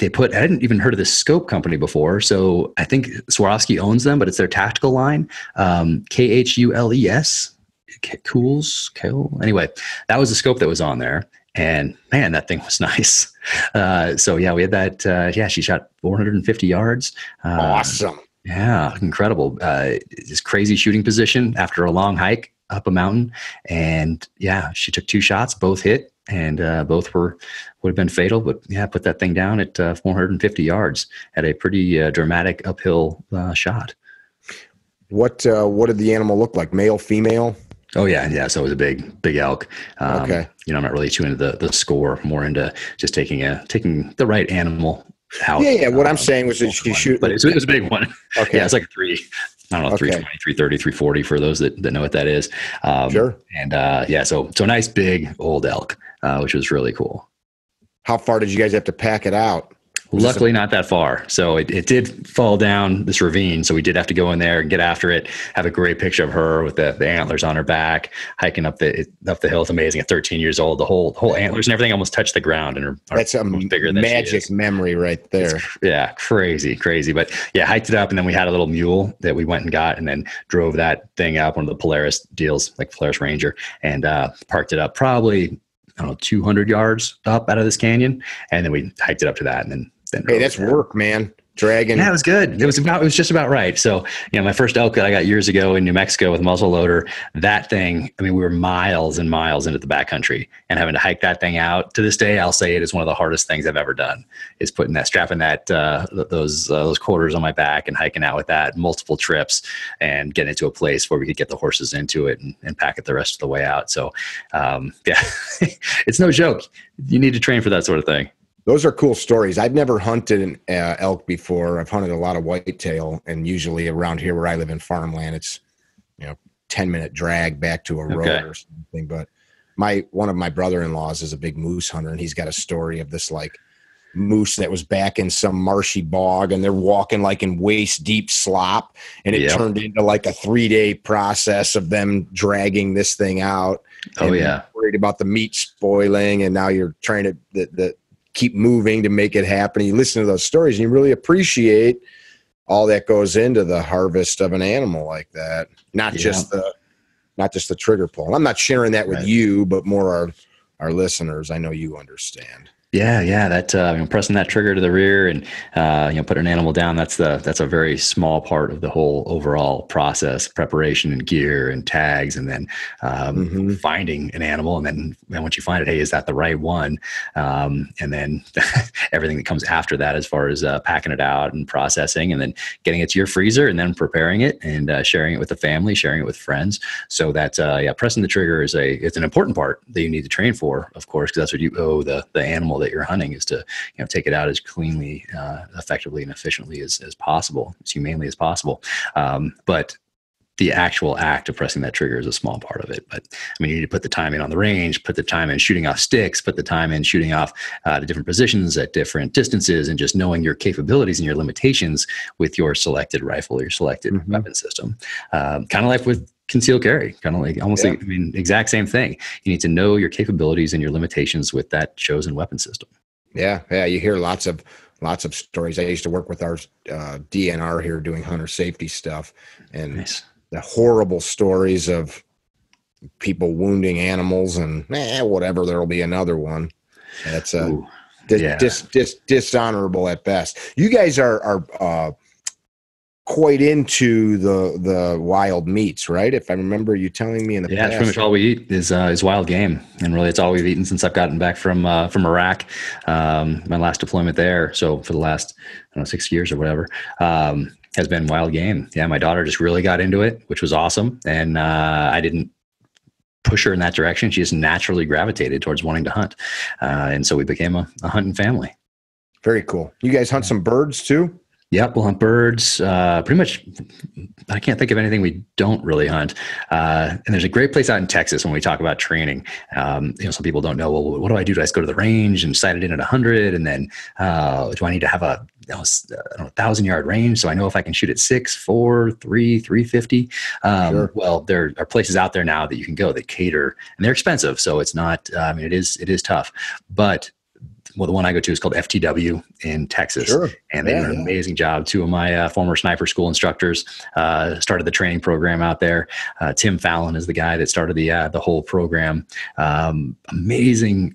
Speaker 2: I hadn't even heard of this scope company before. So I think Swarovski owns them, but it's their tactical line. KHULES. Cools. Anyway, that was the scope that was on there. And man, that thing was nice. So yeah, we had that. She shot 450 yards.
Speaker 1: Awesome.
Speaker 2: Yeah, incredible. This crazy shooting position after a long hike up a mountain. And yeah, she took 2 shots, both hit. And both would have been fatal, but yeah, put that thing down at 450 yards at a pretty dramatic uphill shot.
Speaker 1: What did the animal look like? Male, female?
Speaker 2: Oh yeah. So it was a big elk.
Speaker 1: Okay.
Speaker 2: I'm not really too into the score, more into just taking the right animal out.
Speaker 1: Yeah. What I'm saying was that she shoot,
Speaker 2: but it was a big one.
Speaker 1: Okay.
Speaker 2: Yeah, it's like a 3. I don't know,
Speaker 1: Okay.
Speaker 2: 320, 330, 340 for those that know what that is.
Speaker 1: Sure.
Speaker 2: And yeah, so nice big old elk, which was really cool.
Speaker 1: How far did you guys have to pack it out?
Speaker 2: Luckily, not that far. So it did fall down this ravine. So we did have to go in there and get after it. Have a great picture of her with the antlers on her back, hiking up the hill. It's amazing. At 13 years old, the whole antlers and everything almost touched the ground. And
Speaker 1: that's a
Speaker 2: bigger than
Speaker 1: magic memory right there.
Speaker 2: Yeah, crazy. But yeah, hiked it up, and then we had a little mule that we went and got, and then drove that thing up, one of the Polaris deals, like Polaris Ranger, and parked it up probably, I don't know, 200 yards up out of this canyon, and then we hiked it up to that, and then
Speaker 1: hey, that's work, man. Dragging.
Speaker 2: Yeah, it was good. It was just about right. So, my first elk that I got years ago in New Mexico with muzzle loader, that thing, I mean, we were miles and miles into the backcountry, and having to hike that thing out. To this day, I'll say it is one of the hardest things I've ever done, is strapping those quarters on my back and hiking out with that multiple trips and getting it to a place where we could get the horses into it and pack it the rest of the way out. So, yeah, it's no joke. You need to train for that sort of thing.
Speaker 1: Those are cool stories. I've never hunted an elk before. I've hunted a lot of whitetail, and usually around here where I live in farmland, it's 10-minute drag back to a road or something. But one of my brother-in-laws is a big moose hunter, and he's got a story of this like moose that was back in some marshy bog, and they're walking like in waist deep slop, and it turned into like a 3-day process of them dragging this thing out.
Speaker 2: Oh, yeah.
Speaker 1: Worried about the meat spoiling, and now you're trying to keep moving to make it happen. You listen to those stories and you really appreciate all that goes into the harvest of an animal like that. Not just the trigger pull. I'm not sharing that with you, but more our listeners. I know you understand. Yeah. That pressing that trigger to the rear and putting an animal down. That's a very small part of the whole overall process: preparation and gear and tags, and then finding an animal. And then once you find it, hey, is that the right one? And then everything that comes after that, as far as packing it out and processing, and then getting it to your freezer, and then preparing it and sharing it with the family, sharing it with friends. So that pressing the trigger it's an important part that you need to train for, of course, because that's what you owe the animal that you're hunting, is to take it out as cleanly, effectively, and efficiently as possible, as humanely as possible. But the actual act of pressing that trigger is a small part of it. But I mean, you need to put the time in on the range, put the time in shooting off sticks, put the time in shooting off to different positions at different distances, and just knowing your capabilities and your limitations with your selected rifle, your selected weapon system. Kind of like with concealed carry, kind of like almost exact same thing. You need to know your capabilities and your limitations with that chosen weapon system. Yeah. You hear lots of stories. I used to work with our DNR here doing hunter safety stuff, and the horrible stories of people wounding animals, and whatever, there'll be another one. That's dishonorable at best. You guys are quite into the wild meats, right? If I remember you telling me in the past.
Speaker 2: That's pretty much all we eat is wild game, and really it's all we've eaten since I've gotten back from Iraq, my last deployment there. So for the last 6 years or whatever, has been wild game. Yeah, my daughter just really got into it, which was awesome, and I didn't push her in that direction. She just naturally gravitated towards wanting to hunt, and so we became a hunting family.
Speaker 1: Very cool. You guys hunt some birds too?
Speaker 2: Yep, we'll hunt birds. Pretty much, I can't think of anything we don't really hunt. And there's a great place out in Texas when we talk about training. Some people don't know, well, what do I do? Do I just go to the range and sight it in at 100? And then do I need to have a 1,000-yard range so I know if I can shoot at 6, 4, 3, 350? Sure. Well, there are places out there now that you can go that cater, and they're expensive. So it's not, it is tough. But the one I go to is called FTW in Texas. Sure. And they do an amazing job. 2 of my former sniper school instructors started the training program out there. Tim Fallon is the guy that started the whole program. Amazing.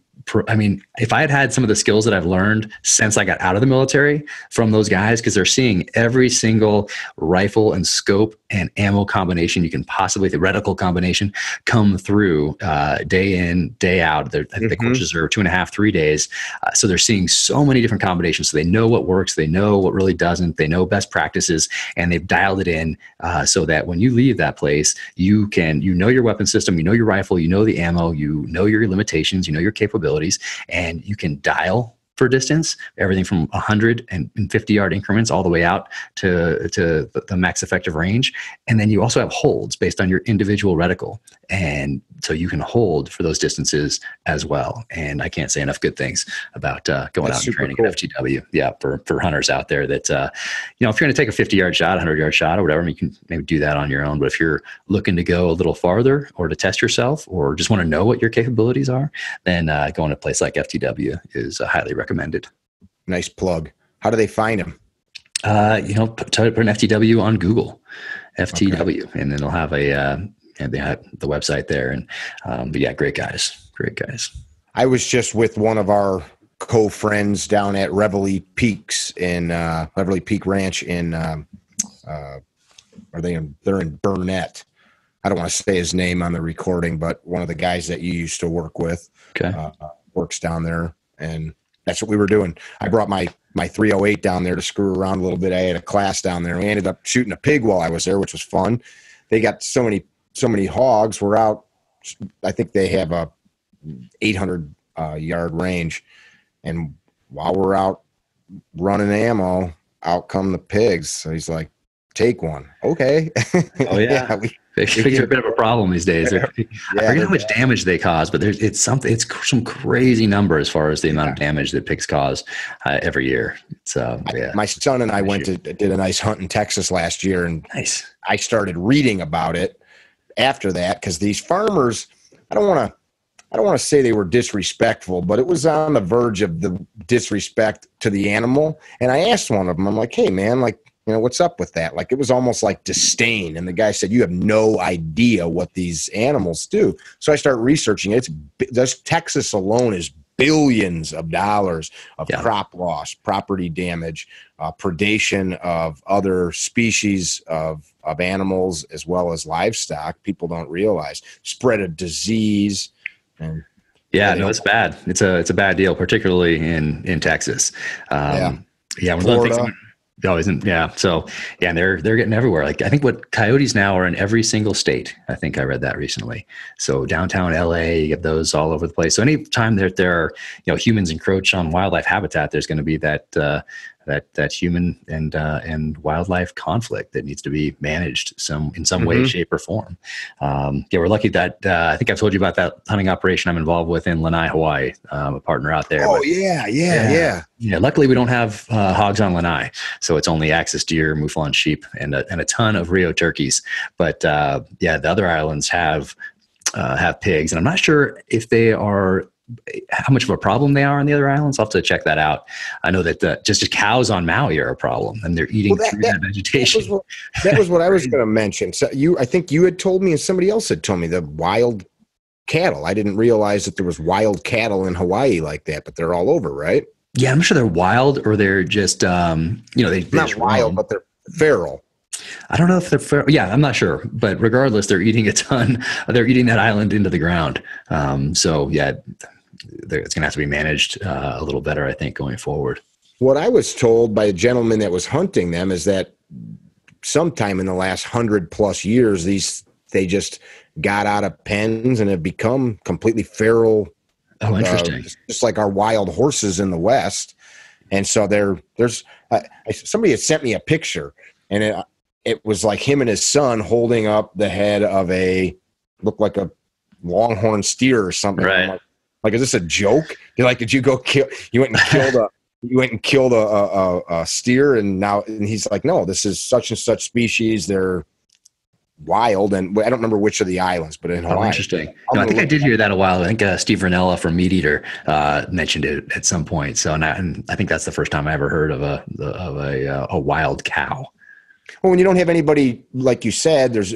Speaker 2: If I had some of the skills that I've learned since I got out of the military from those guys, because they're seeing every single rifle and scope and ammo combination you can possibly, the reticle combination, come through day in, day out. The courses are 2.5, 3 days. So they're seeing so many different combinations. So they know what works. They know what really doesn't. They know best practices, and they've dialed it in so that when you leave that place, you know your weapon system, you know your rifle, you know the ammo, you know your limitations, you know your capabilities, and you can dial for distance, everything from 150-yard increments all the way out to the max effective range. And then you also have holds based on your individual reticle. And so you can hold for those distances as well. And I can't say enough good things about going out and training at FTW. Yeah, for hunters out there that, you know, if you're going to take a 50-yard shot, 100-yard shot or whatever, you can maybe do that on your own. But if you're looking to go a little farther or to test yourself or just want to know what your capabilities are, then going to a place like FTW is highly recommended. Nice plug. How do they find them? You know, put an FTW on Google, FTW, okay. And then they'll have and they have the website there. And but yeah, great guys. I was just with one of our co-friends down at Reveille Peaks in Reveille Peak Ranch in they're in Burnett. I don't want to say his name on the recording, but one of the guys that you used to work with works down there, and that's what we were doing. I brought my 308 down there to screw around a little bit. I had a class down there. We ended up shooting a pig while I was there, which was fun. They got so many hogs. We're out. I think they have a 800 yard range, and while we're out running ammo, out come the pigs. So he's like, "Take one." Okay. Oh yeah. Pigs are a bit of a problem these days. I forget how much damage they cause, but it's some crazy number as far as the amount of damage that pigs cause every year. So my son and I did a nice hunt in Texas last year, and I started reading about it after that, because these farmers, I don't want to say they were disrespectful, but it was on the verge of the disrespect to the animal. And I asked one of them, I'm like, "Hey man, like, you know, what's up with that?" Like, it was almost like disdain. And the guy said, "You have no idea what these animals do." So I started researching it. Just Texas alone is billions of dollars of crop loss, property damage, predation of other species of animals as well as livestock. People don't realize spread of disease. And it's bad. It's a bad deal, particularly in Texas. Florida. So and they're getting everywhere. Like, I think coyotes now are in every single state. I think I read that recently. So downtown LA, you get those all over the place. So anytime that there are, you know, humans encroach on wildlife habitat, there's going to be that human and wildlife conflict that needs to be managed in some way, shape, or form. We're lucky that I think I've told you about that hunting operation I'm involved with in Lanai, Hawaii. A partner out there. Oh, yeah. Luckily, we don't have hogs on Lanai, so it's only axis deer, mouflon sheep, and a ton of Rio turkeys. But the other islands have pigs, and I'm not sure if they are, how much of a problem they are on the other islands. I'll have to check that out. I know that just cows on Maui are a problem, and they're eating through that vegetation. That was what I was going to mention. So I think you had told me, and somebody else had told me, the wild cattle. I didn't realize that there was wild cattle in Hawaii like that, but they're all over, right? Yeah, I'm not sure they're wild or they're just, they're not wild, but they're feral. I don't know if they're feral. Yeah, I'm not sure. But regardless, they're eating a ton. They're eating that island into the ground. It's going to have to be managed a little better, I think, going forward. What I was told by a gentleman that was hunting them is that sometime in the last 100+ years, they just got out of pens and have become completely feral. Oh, interesting. Just like our wild horses in the West. And so there's somebody had sent me a picture, and it was like him and his son holding up the head of looked like a longhorn steer or something. Right. Like, is this a joke? Did you go you went and killed a steer, and he's like, "No, this is such and such species. They're wild," and I don't remember which of the islands, but in Hawaii. Interesting. I think I did hear that a while. I think Steve Ranella from Meat Eater mentioned it at some point. So, and I think that's the first time I ever heard of a wild cow. Well, when you don't have anybody, like you said, there's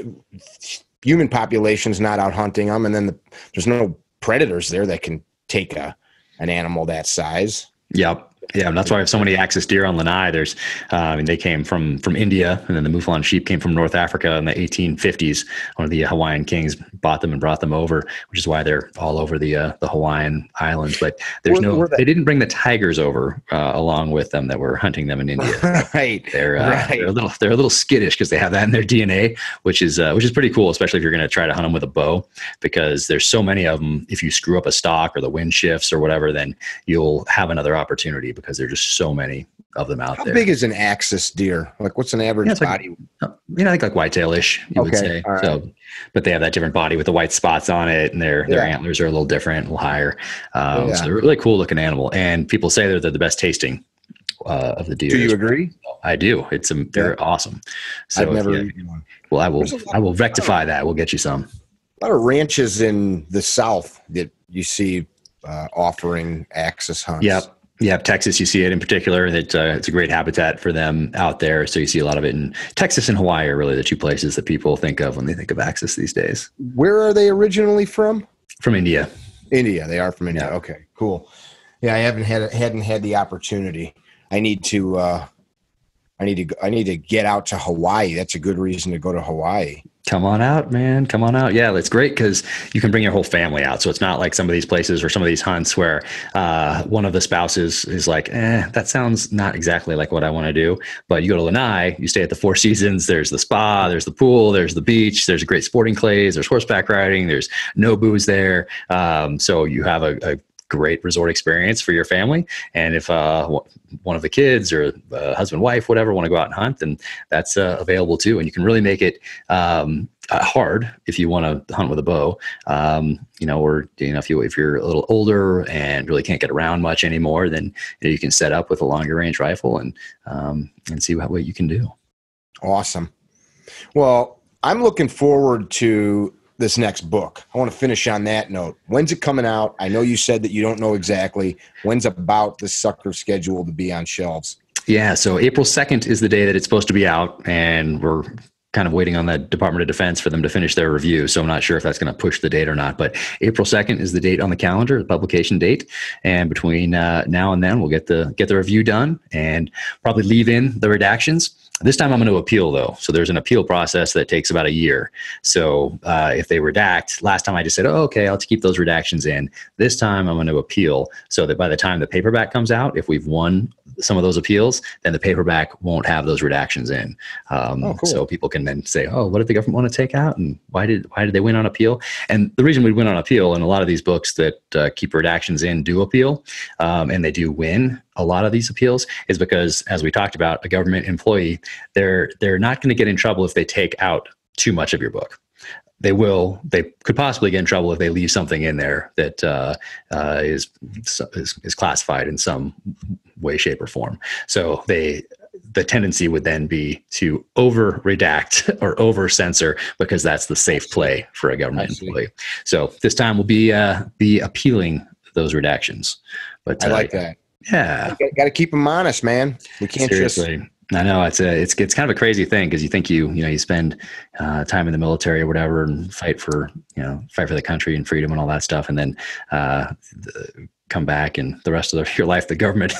Speaker 2: human populations not out hunting them, and then there's no predators there that can take an animal that size. Yep. Yeah, and that's why I have so many axis deer on Lanai. There's, and they came from India, and then the Mouflon sheep came from North Africa in the 1850s. One of the Hawaiian kings bought them and brought them over, which is why they're all over the Hawaiian islands. But there's they didn't bring the tigers over along with them that were hunting them in India.
Speaker 1: Right.
Speaker 2: They're a little skittish because they have that in their DNA, which is pretty cool, especially if you're going to try to hunt them with a bow, because there's so many of them. If you screw up a stalk or the wind shifts or whatever, then you'll have another opportunity, because there's just so many of them out there.
Speaker 1: How big is an axis deer? Like, what's an average body?
Speaker 2: I think like whitetail-ish, you would say.
Speaker 1: Right.
Speaker 2: So, but they have that different body with the white spots on it, and their antlers are a little different, a little higher. So they're a really cool looking animal, and people say they're the best tasting of the deer.
Speaker 1: Do you agree?
Speaker 2: I do. They're awesome. So
Speaker 1: I've never eaten one.
Speaker 2: Well, I will rectify that. We'll get you some.
Speaker 1: A lot of ranches in the South that you see offering axis hunts.
Speaker 2: Yep. Texas, you see it in particular. That it's a great habitat for them out there. So you see a lot of it in Texas and Hawaii are really the two places that people think of when they think of axis these days.
Speaker 1: Where are they originally from?
Speaker 2: From India.
Speaker 1: India. They are from India. Yeah. Okay, cool. Yeah, I hadn't had the opportunity. I need to get out to Hawaii. That's a good reason to go to Hawaii.
Speaker 2: Come on out, man. Come on out. Yeah, it's great because you can bring your whole family out. So it's not like some of these places or some of these hunts where one of the spouses is like, that sounds not exactly like what I want to do. But you go to Lanai, you stay at the Four Seasons. There's the spa, there's the pool, there's the beach, there's a great sporting clays, there's horseback riding, there's no booze there. So you have a great resort experience for your family. And if one of the kids or husband, wife, whatever, want to go out and hunt, then that's available too. And you can really make it hard if you want to hunt with a bow, or if you're a little older and really can't get around much anymore, then you can set up with a longer range rifle and see what you can do.
Speaker 1: Awesome. Well, I'm looking forward to this next book. I want to finish on that note. When's it coming out? I know you said that you don't know exactly. When's about this sucker scheduled to be on shelves?
Speaker 2: Yeah, so April 2nd is the day that it's supposed to be out, and we're kind of waiting on the Department of Defense for them to finish their review. So I'm not sure if that's going to push the date or not, but April 2nd is the date on the calendar, the publication date. And between now and then, we'll get the review done and probably leave in the redactions. This time I'm going to appeal though. So there's an appeal process that takes about a year. So if they redact, last time I just said, okay, I'll keep those redactions in. This time I'm going to appeal so that by the time the paperback comes out, if we've won some of those appeals, then the paperback won't have those redactions in. Cool. So people can then say, what did the government want to take out? And why did they win on appeal? And the reason we win on appeal, and a lot of these books that keep redactions in do appeal, and they do win a lot of these appeals, is because, as we talked about, a government employee, they're not going to get in trouble if they take out too much of your book. They could possibly get in trouble if they leave something in there that is classified in some way, shape, or form. So the tendency would then be to over redact or over censor, because that's the safe play for a government employee. So this time we'll be appealing those redactions. But
Speaker 1: I like that.
Speaker 2: Yeah,
Speaker 1: got to keep them honest, man. We can't
Speaker 2: seriously. I know it's kind of a crazy thing, because you think you spend time in the military or whatever and fight for the country and freedom and all that stuff, and then come back, and the rest of your life the government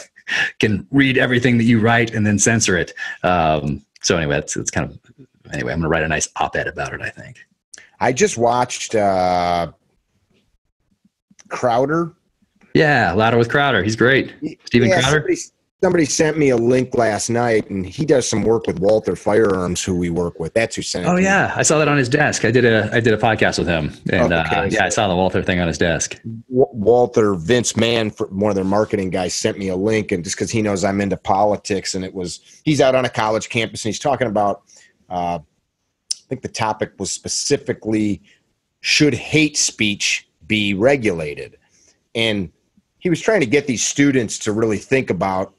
Speaker 2: can read everything that you write and then censor it. So anyway, it's kind of I'm going to write a nice op-ed about it, I think.
Speaker 1: I just watched Crowder.
Speaker 2: Yeah, Louder with Crowder. He's great. Steven Crowder.
Speaker 1: Somebody sent me a link last night, and he does some work with Walther Firearms, who we work with. That's who sent it.
Speaker 2: Oh yeah, I saw that on his desk. I did a podcast with him, and I saw the Walther thing on his desk.
Speaker 1: Walther, Vince Mann, one of their marketing guys, sent me a link, and just because he knows I'm into politics, and he's out on a college campus, and he's talking about. I think the topic was specifically, should hate speech be regulated, and he was trying to get these students to really think about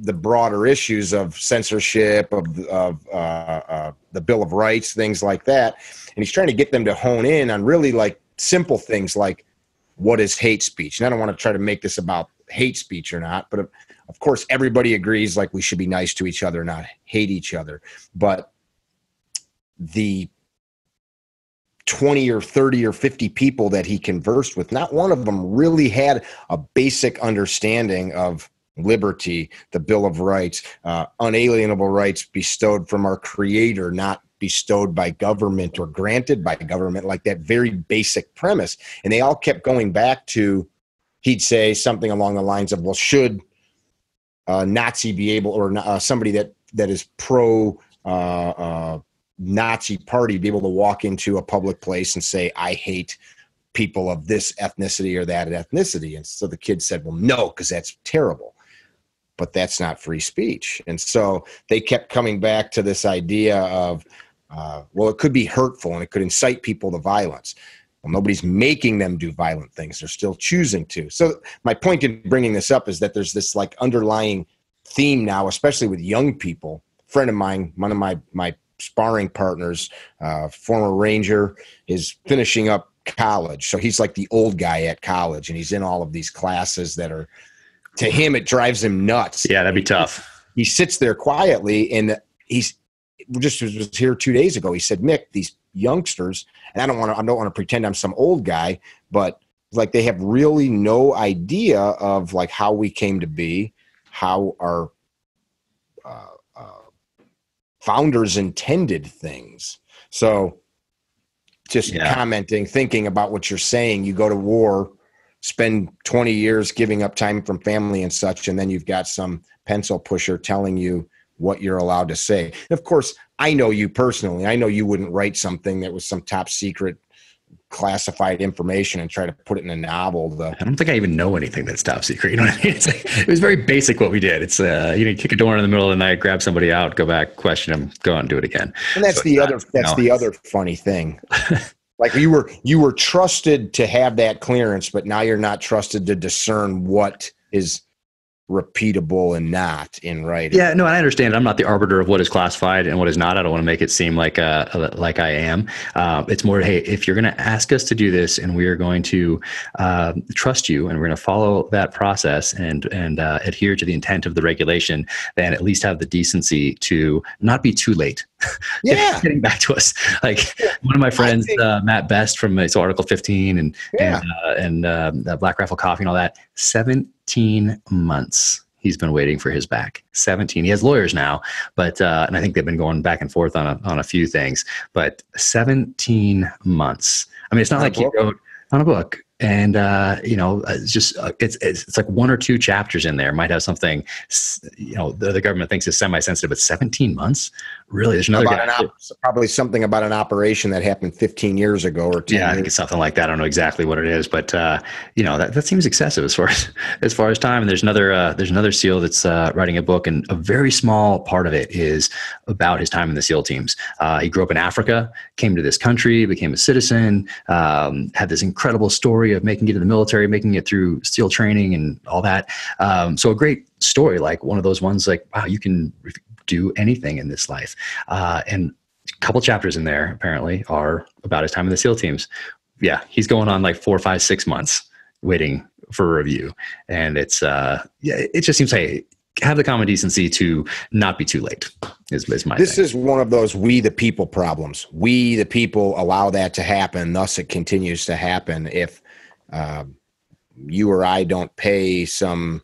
Speaker 1: the broader issues of censorship, of the Bill of Rights, things like that. And he's trying to get them to hone in on really like simple things like, what is hate speech? And I don't want to try to make this about hate speech or not, but of course everybody agrees like we should be nice to each other, not hate each other. But the 20 or 30 or 50 people that he conversed with, not one of them really had a basic understanding of liberty, the Bill of Rights, unalienable rights bestowed from our Creator, not bestowed by government or granted by government, like that very basic premise. And they all kept going back to, he'd say something along the lines of, well, should a Nazi be able, or somebody that is pro Nazi party be able to walk into a public place and say, I hate people of this ethnicity or that ethnicity? And so the kid said, well, no, because that's terrible. But that's not free speech. And so they kept coming back to this idea of, well, it could be hurtful and it could incite people to violence. Well, nobody's making them do violent things. They're still choosing to. So my point in bringing this up is that there's this like underlying theme now, especially with young people. A friend of mine, one of my sparring partners, former Ranger, is finishing up college. So he's like the old guy at college, and he's in all of these classes that are, to him, it drives him nuts.
Speaker 2: Yeah, that'd be tough.
Speaker 1: He sits there quietly, and he's just was here 2 days ago. He said, Mick, these youngsters, and I don't want to pretend I'm some old guy, but like they have really no idea of like how we came to be, how our founders intended things. So just commenting, thinking about what you're saying, you go to war, spend 20 years giving up time from family and such, and then you've got some pencil pusher telling you what you're allowed to say. And of course, I know you personally. I know you wouldn't write something that was some top secret classified information and try to put it in a novel.
Speaker 2: I don't think I even know anything that's top secret. You know what I mean? It's like, it was very basic what we did. It's kick a door in the middle of the night, grab somebody out, go back, question them, go out and do it again.
Speaker 1: And that's the other funny thing. Like you were trusted to have that clearance, but now you're not trusted to discern what is repeatable and not in writing.
Speaker 2: Yeah, no, I understand. I'm not the arbiter of what is classified and what is not. I don't want to make it seem like I am. It's more, hey, if you're going to ask us to do this and we are going to trust you and we're going to follow that process and adhere to the intent of the regulation, then at least have the decency to not be too late.
Speaker 1: Yeah,
Speaker 2: getting back to us. Like one of my friends, Matt Best from Article 15 and Black Rifle Coffee and all that, 17 months he's been waiting for his back. 17. He has lawyers now, but and I think they've been going back and forth on a few things, but 17 months. I mean, it's not like he wrote on a book. And, it's just, it's like one or two chapters in there might have something, the government thinks is semi-sensitive, but 17 months, really? There's another guy.
Speaker 1: Probably something about an operation that happened 15 years ago or 10 years.
Speaker 2: I think it's something like that. I don't know exactly what it is, but, that seems excessive as far as time. And there's another SEAL that's writing a book, and a very small part of it is about his time in the SEAL teams. He grew up in Africa, came to this country, became a citizen, had this incredible story of making it to the military, making it through SEAL training and all that. So a great story, like one of those ones like, wow, you can do anything in this life. And a couple chapters in there apparently are about his time in the SEAL teams. Yeah, he's going on like 4, 5, 6 months waiting for a review. And it's, it just seems like, have the common decency to not be too late is my
Speaker 1: This
Speaker 2: thing.
Speaker 1: is one of those we the people problems. We the people allow that to happen, thus it continues to happen. If you or I don't pay some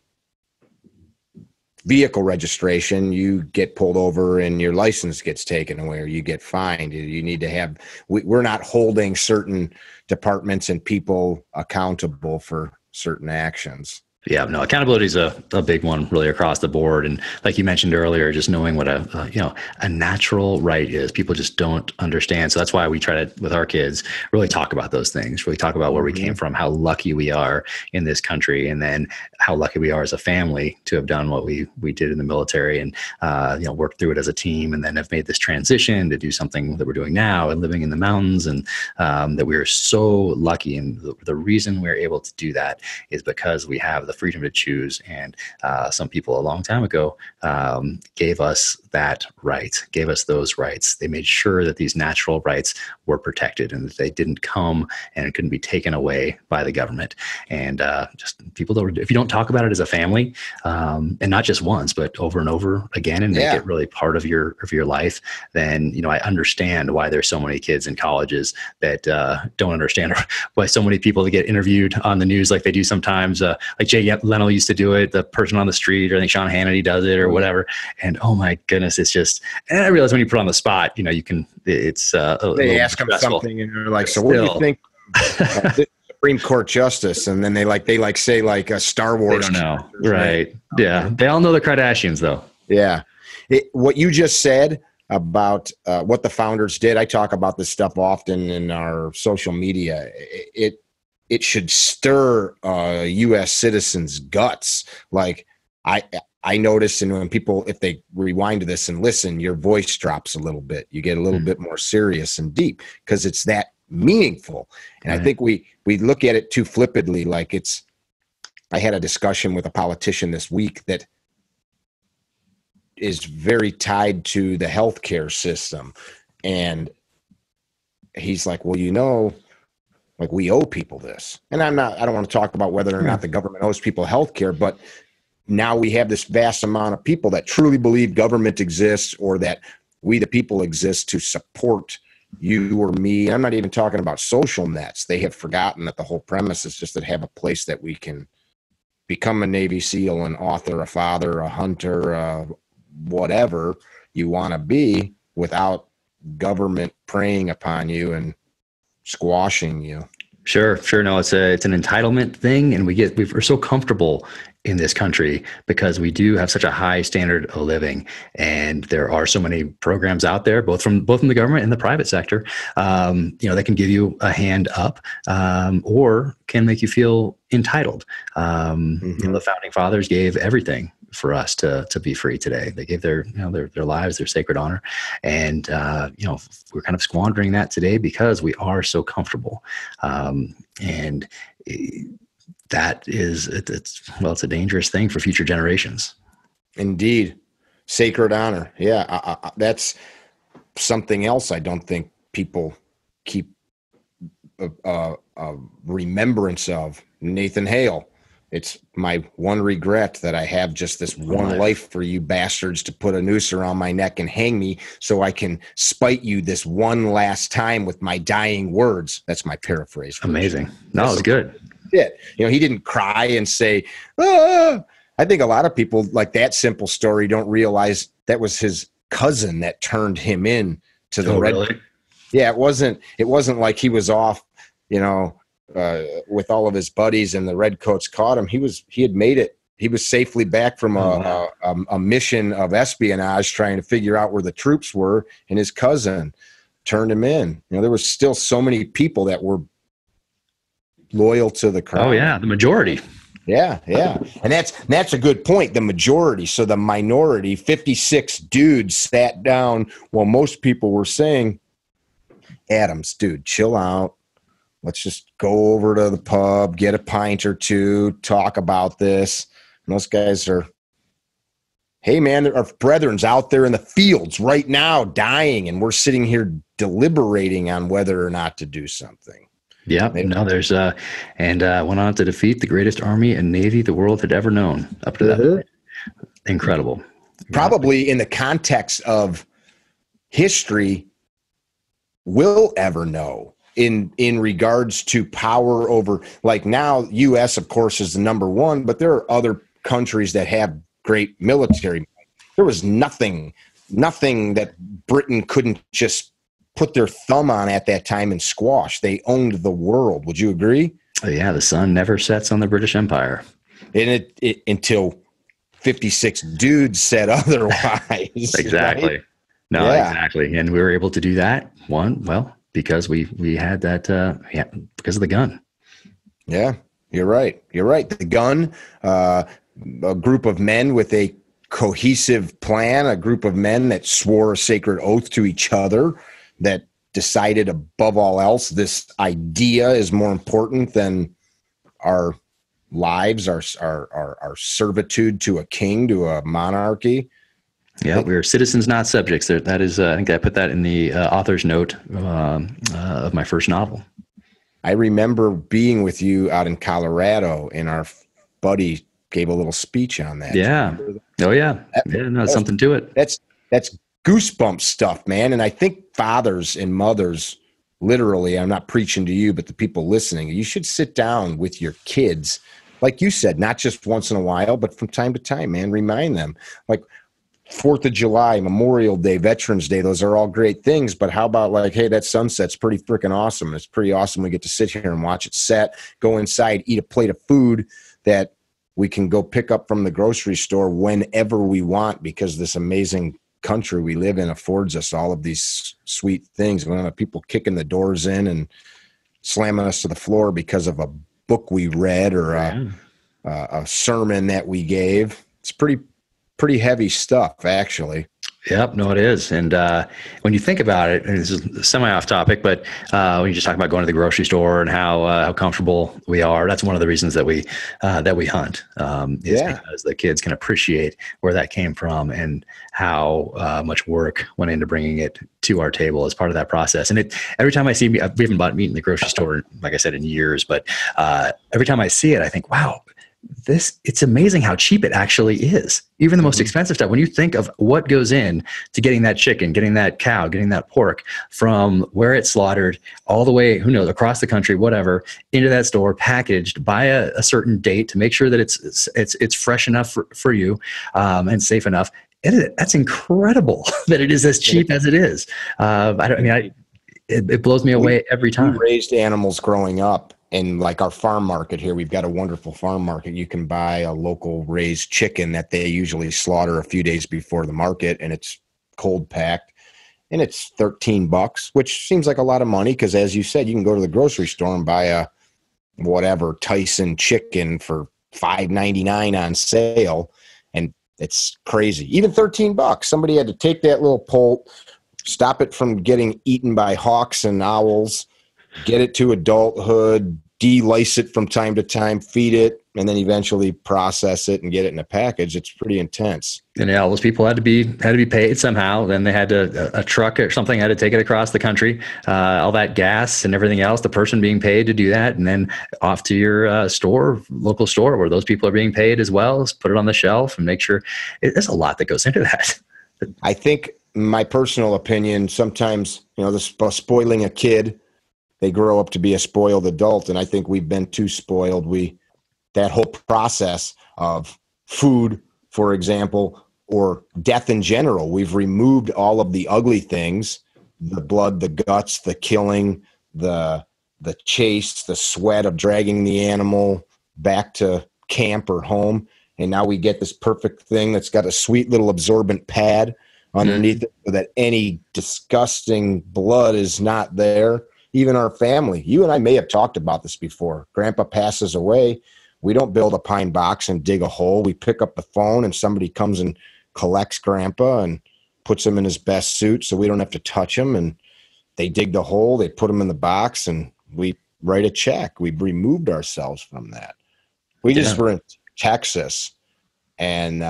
Speaker 1: vehicle registration, you get pulled over and your license gets taken away or you get fined. You need to have, we're not holding certain departments and people accountable for certain actions.
Speaker 2: Yeah, no, accountability is a big one really across the board. And like you mentioned earlier, just knowing what a natural right is, people just don't understand. So that's why we try to, with our kids, really talk about those things, really talk about where we came from, how lucky we are in this country, and then how lucky we are as a family to have done what we did in the military and, worked through it as a team, and then have made this transition to do something that we're doing now and living in the mountains, and that we are so lucky. And the reason we're able to do that is because we have the freedom to choose. And some people a long time ago gave us that right, gave us those rights. They made sure that these natural rights were protected and that they didn't come and couldn't be taken away by the government. And just people don't, if you don't talk about it as a family, and not just once, but over and over again, and make it really part of your life, then, you know, I understand why there's so many kids in colleges that don't understand why so many people that get interviewed on the news like they do sometimes, like Jay Leno used to do it, the person on the street, or I think Sean Hannity does it or whatever. And oh my goodness, it's just, and I realize when you put on the spot, you know, you can, it's
Speaker 1: they ask them something and they're like, so what do you think this Supreme Court justice? And then they say like a Star Wars.
Speaker 2: They don't know. Right. Yeah. They all know the Kardashians though.
Speaker 1: Yeah. What you just said about what the founders did, I talk about this stuff often in our social media. It should stir U.S. citizens' guts. Like I notice, and when people, if they rewind to this and listen, your voice drops a little bit. You get a little bit more serious and deep because it's that meaningful. And I think we look at it too flippantly. Like I had a discussion with a politician this week that is very tied to the healthcare system. And he's like, well, you know, like we owe people this. And I don't want to talk about whether or not the government owes people healthcare, but now we have this vast amount of people that truly believe government exists, or that we the people exist to support you or me. I'm not even talking about social nets. They have forgotten that the whole premise is just to have a place that we can become a Navy SEAL, an author, a father, a hunter, whatever you want to be, without government preying upon you and squashing you.
Speaker 2: Sure. No, it's an entitlement thing, and we're so comfortable in this country because we do have such a high standard of living, and there are so many programs out there, both from the government and the private sector, you know, that can give you a hand up, or can make you feel entitled. You know, the founding fathers gave everything for us to be free today. They gave their lives, their sacred honor. And, you know, we're kind of squandering that today because we are so comfortable. And that is, it's a dangerous thing for future generations. Indeed.
Speaker 1: Sacred honor. Yeah. That's something else I don't think people keep remembrance of. Nathan Hale. It's my one regret that I have just this one life for you bastards to put a noose around my neck and hang me so I can spite you this one last time with my dying words. That's my paraphrase.
Speaker 2: Amazing. No, it's good.
Speaker 1: You know, he didn't cry and say, ah. I think a lot of people like that simple story don't realize that was his cousin that turned him in to the red.
Speaker 2: Really?
Speaker 1: Yeah, it wasn't like he was off, you know, with all of his buddies and the redcoats caught him. He had made it. He was safely back from a mission of espionage, trying to figure out where the troops were, and his cousin turned him in. You know, there was still so many people that were loyal to the crown.
Speaker 2: Oh yeah, the majority.
Speaker 1: Yeah. And that's a good point, the majority. So the minority, 56 dudes sat down while most people were saying, Adams, dude, chill out. Let's just go over to the pub, get a pint or two, talk about this. And those guys are, hey, man, our brethren's out there in the fields right now dying, and we're sitting here deliberating on whether or not to do something.
Speaker 2: Yeah, no, there's and went on to defeat the greatest army and navy the world had ever known up to that point. Incredible.
Speaker 1: Probably in the context of history, we'll ever know. In regards to power over, like now, U.S. of course is the number one, but there are other countries that have great military. There was nothing that Britain couldn't just put their thumb on at that time and squash. They owned the world. Would you agree?
Speaker 2: Oh, yeah, the sun never sets on the British Empire.
Speaker 1: And it until 56 dudes said otherwise.
Speaker 2: Exactly.
Speaker 1: Right?
Speaker 2: No, yeah. Exactly. And we were able to do that. Because we had that, because of the gun. Yeah, you're right. The gun, a group of men with a cohesive plan, a group of men that swore a sacred oath to each other, that decided above all else, this idea is more important than our lives, our servitude to a king, to a monarchy. Yeah, we're citizens, not subjects. That is, I think I put that in the author's note of my first novel.
Speaker 1: I remember being with you out in Colorado, and our buddy gave a little speech on that.
Speaker 2: Yeah. Oh, yeah. Yeah, no, something to it.
Speaker 1: That's goosebump stuff, man. And I think fathers and mothers, literally, I'm not preaching to you, but the people listening, you should sit down with your kids, like you said, not just once in a while, but from time to time, man. Remind them, like, 4th of July, Memorial Day, Veterans Day, those are all great things. But how about, like, hey, that sunset's pretty freaking awesome. It's pretty awesome. We get to sit here and watch it set, go inside, eat a plate of food that we can go pick up from the grocery store whenever we want, because this amazing country we live in affords us all of these sweet things. We don't have people kicking the doors in and slamming us to the floor because of a book we read or a sermon that we gave. It's pretty heavy stuff, actually.
Speaker 2: Yep, no, it is. And when you think about it, and this is semi off topic, but when you just talk about going to the grocery store and how comfortable we are, that's one of the reasons that we hunt. Is because the kids can appreciate where that came from and how much work went into bringing it to our table as part of that process. And every time I see we haven't bought meat in the grocery store, like I said, in years, but every time I see it, I think, wow. It's amazing how cheap it actually is. Even the most expensive stuff. When you think of what goes in to getting that chicken, getting that cow, getting that pork from where it's slaughtered all the way, who knows, across the country, whatever, into that store, packaged by a certain date to make sure that it's fresh enough for you and safe enough. That's incredible that it is as cheap as it is. It blows me away every time.
Speaker 1: We raised animals growing up. And like our farm market here, we've got a wonderful farm market. You can buy a local raised chicken that they usually slaughter a few days before the market, and it's cold packed, and it's $13, which seems like a lot of money because, as you said, you can go to the grocery store and buy a whatever Tyson chicken for $5.99 on sale, and it's crazy. Even $13. Somebody had to take that little poult, stop it from getting eaten by hawks and owls, get it to adulthood, de-lice it from time to time, feed it, and then eventually process it and get it in a package. It's pretty intense.
Speaker 2: And all those people had to be paid somehow. Then they had a truck or something had to take it across the country. All that gas and everything else, the person being paid to do that, and then off to your local store where those people are being paid as well. Put it on the shelf and make sure. There's a lot that goes into that.
Speaker 1: I think, my personal opinion, sometimes the spoiling a kid. They grow up to be a spoiled adult, and I think we've been too spoiled. That whole process of food, for example, or death in general, we've removed all of the ugly things, the blood, the guts, the killing, the chase, the sweat of dragging the animal back to camp or home, and now we get this perfect thing that's got a sweet little absorbent pad underneath it so that any disgusting blood is not there. Even our family, you and I may have talked about this before. Grandpa passes away. We don't build a pine box and dig a hole. We pick up the phone and somebody comes and collects Grandpa and puts him in his best suit so we don't have to touch him. And they dig the hole, they put him in the box, and we write a check. We've removed ourselves from that. We just were in Texas and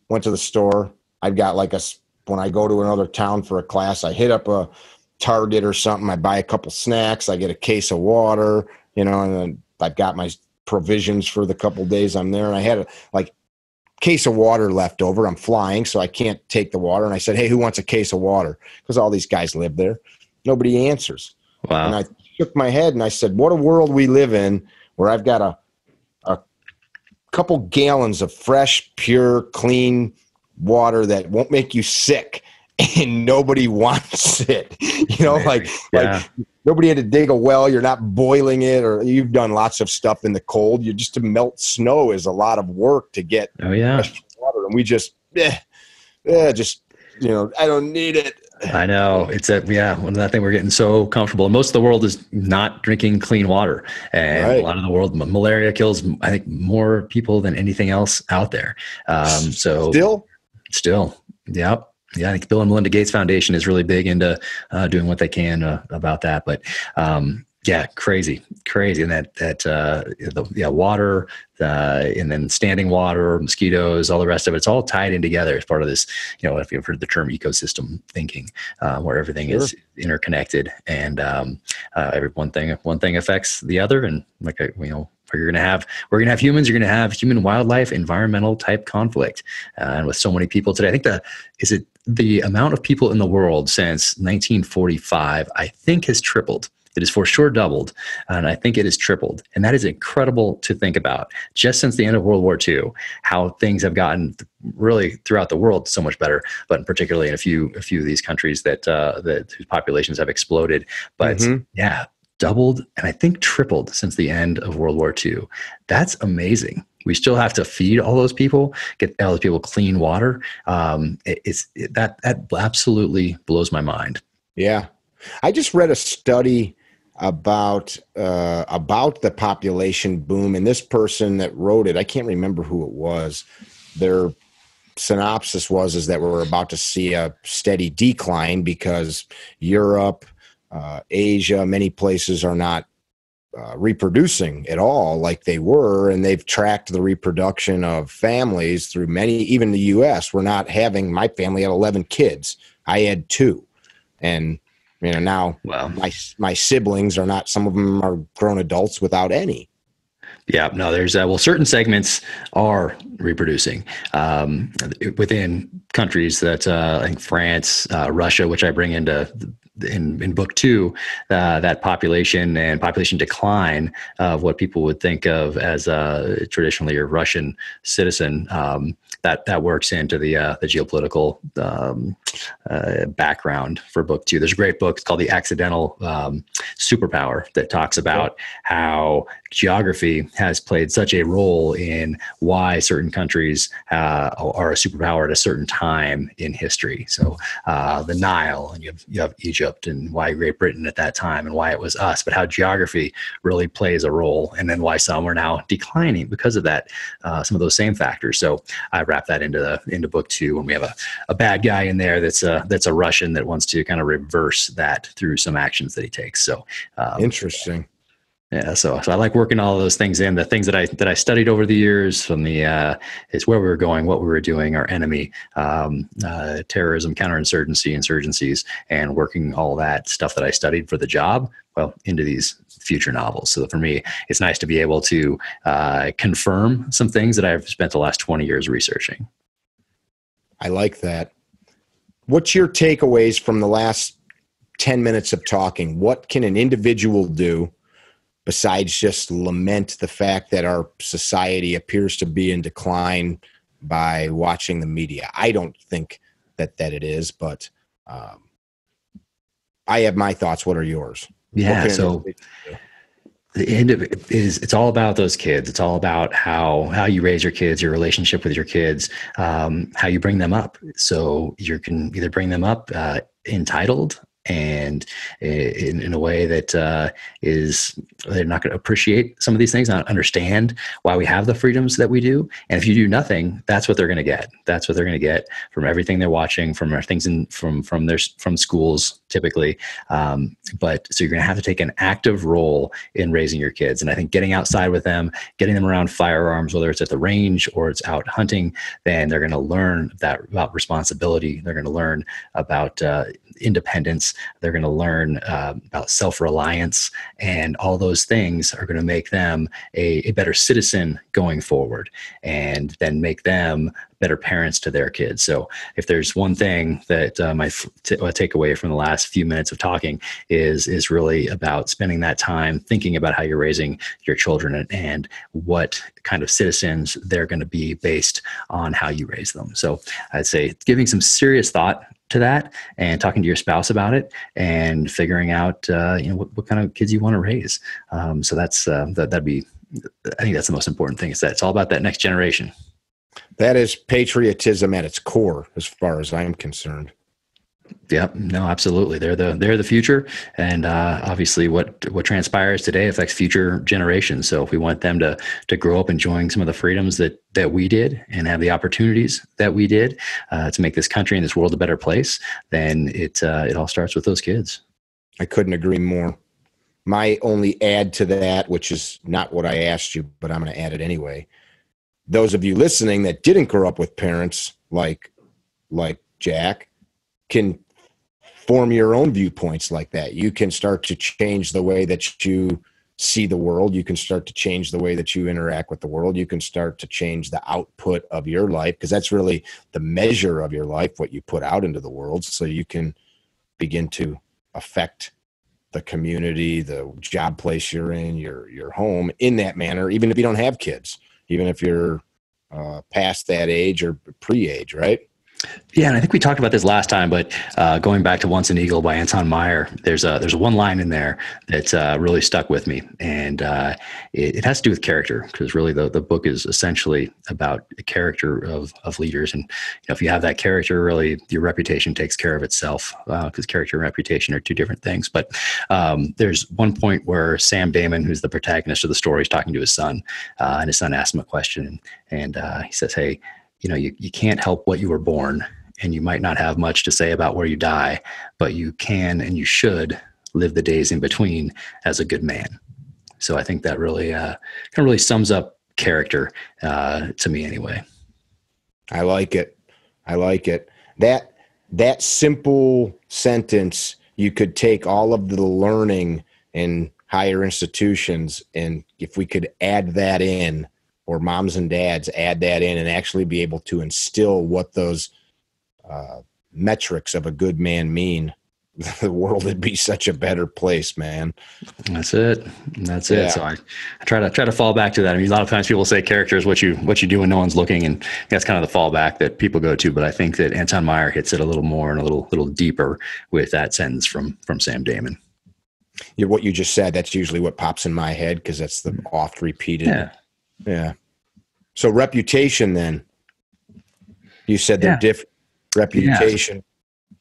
Speaker 1: went to the store. I've got when I go to another town for a class, I hit up a Target or something. I buy a couple snacks. I get a case of water, and then I've got my provisions for the couple days I'm there. And I had a case of water left over. I'm flying, so I can't take the water. And I said, hey, who wants a case of water? Because all these guys live there. Nobody answers.
Speaker 2: Wow.
Speaker 1: And I shook my head and I said, what a world we live in where I've got a couple gallons of fresh, pure, clean water that won't make you sick. And nobody wants it, like nobody had to dig a well. You're not boiling it, or you've done lots of stuff in the cold. You just to melt snow is a lot of work to get fresh water. And we just, I don't need it.
Speaker 2: I know it's one of that thing. We're getting so comfortable. And most of the world is not drinking clean water, and a lot of the world, malaria kills, I think, more people than anything else out there. Still, yep. Yeah, I think Bill and Melinda Gates Foundation is really big into doing what they can about that. But Yeah, crazy, and water, and then standing water, mosquitoes, all the rest of it. It's all tied in together as part of this. If you've heard the term ecosystem thinking, where everything is interconnected, and every one thing affects the other, and we're going to have humans, you're going to have human wildlife environmental type conflict, and with so many people today, I think the amount of people in the world since 1945, I think, has tripled. It is for sure doubled, and I think it has tripled. And that is incredible to think about. Just since the end of World War II, how things have gotten really throughout the world so much better, but particularly in a few of these countries that whose populations have exploded. But yeah, doubled, and I think tripled since the end of World War II. That's amazing. We still have to feed all those people, get all those people clean water. That absolutely blows my mind.
Speaker 1: Yeah. I just read a study about the population boom, and this person that wrote it, I can't remember who it was. Their synopsis is that we're about to see a steady decline because Europe, Asia, many places are not reproducing at all like they were, and they've tracked the reproduction of families through even the U.S. My family had 11 kids. I had 2, and now my siblings are not, some of them are grown adults without any.
Speaker 2: Yeah, no, there's certain segments are reproducing within countries that I think France, Russia, which I bring into in book 2, that population decline of what people would think of as traditionally a Russian citizen, that works into the geopolitical background for book 2. There's a great book called The Accidental Superpower that talks about how geography has played such a role in why certain countries are a superpower at a certain time in history. So the Nile, and you have Egypt, and why Great Britain at that time, and why it was us, but how geography really plays a role, and then why some are now declining because of that, some of those same factors. So I wrap that into book 2, and we have a bad guy in there that's a Russian that wants to kind of reverse that through some actions that he takes. So
Speaker 1: interesting.
Speaker 2: Yeah, so I like working all of those things in, the things that I studied over the years, from the is where we were going, what we were doing, our enemy, terrorism, counterinsurgency, insurgencies, and working all that stuff that I studied for the job, into these future novels. So for me, it's nice to be able to confirm some things that I've spent the last 20 years researching.
Speaker 1: I like that. What's your takeaways from the last 10 minutes of talking? What can an individual do besides just lament the fact that our society appears to be in decline by watching the media? I don't think that it is, but I have my thoughts. What are yours?
Speaker 2: Yeah, so the end of it is, it's all about those kids. It's all about how you raise your kids, your relationship with your kids, how you bring them up. So you can either bring them up entitled, and in a way that is, they're not going to appreciate some of these things, not understand why we have the freedoms that we do. And if you do nothing, that's what they're going to get. That's what they're going to get from everything they're watching, from things from schools typically. But so you're going to have to take an active role in raising your kids. And I think getting outside with them, getting them around firearms, whether it's at the range or it's out hunting, then they're going to learn about responsibility. They're going to learn about independence. They're going to learn about self-reliance, and all those things are going to make them a better citizen going forward, and then make them better parents to their kids. So if there's one thing that my takeaway from the last few minutes of talking is really about spending that time thinking about how you're raising your children and what kind of citizens they're going to be based on how you raise them. So I'd say giving some serious thought to that, and talking to your spouse about it, and figuring out what kind of kids you want to raise. So that's that'd be, I think that's the most important thing, is that it's all about that next generation.
Speaker 1: That is patriotism at its core, as far as I'm concerned.
Speaker 2: Yep. No, absolutely. They're the future, and obviously what transpires today affects future generations. So if we want them to grow up enjoying some of the freedoms that we did, and have the opportunities that we did to make this country and this world a better place, then it all starts with those kids.
Speaker 1: I couldn't agree more. my only add to that, which is not what I asked you, but I'm going to add it anyway. Those of you listening that didn't grow up with parents like Jack can form your own viewpoints like that. You can start to change the way that you see the world. You can start to change the way that you interact with the world. You can start to change the output of your life, because that's really the measure of your life, what you put out into the world. So you can begin to affect the community, the job place you're in, your home in that manner, even if you don't have kids, even if you're past that age or pre-age, right?
Speaker 2: Yeah, and I think we talked about this last time, but going back to Once an Eagle by Anton Meyer, there's one line in there that really stuck with me, and it has to do with character, because really the book is essentially about the character of leaders, and if you have that character, really your reputation takes care of itself, because character and reputation are two different things. But there's one point where Sam Damon, who's the protagonist of the story, is talking to his son, and his son asks him a question, and he says, "Hey, you can't help what you were born, and you might not have much to say about where you die, but you can and you should live the days in between as a good man." So I think that really kind of really sums up character to me anyway.
Speaker 1: I like it. I like it. That simple sentence, you could take all of the learning in higher institutions, and if we could add that in, or moms and dads add that in and actually be able to instill what those metrics of a good man mean, the world would be such a better place, man.
Speaker 2: That's it. Yeah. So I try to fall back to that. I mean, a lot of times people say character is what you do when no one's looking, and that's kind of the fallback that people go to. But I think that Anton Meyer hits it a little more and a little deeper with that sentence from Sam Damon.
Speaker 1: What you just said, that's usually what pops in my head, because that's the oft repeated. Yeah. So reputation, then. You said they're different. Reputation.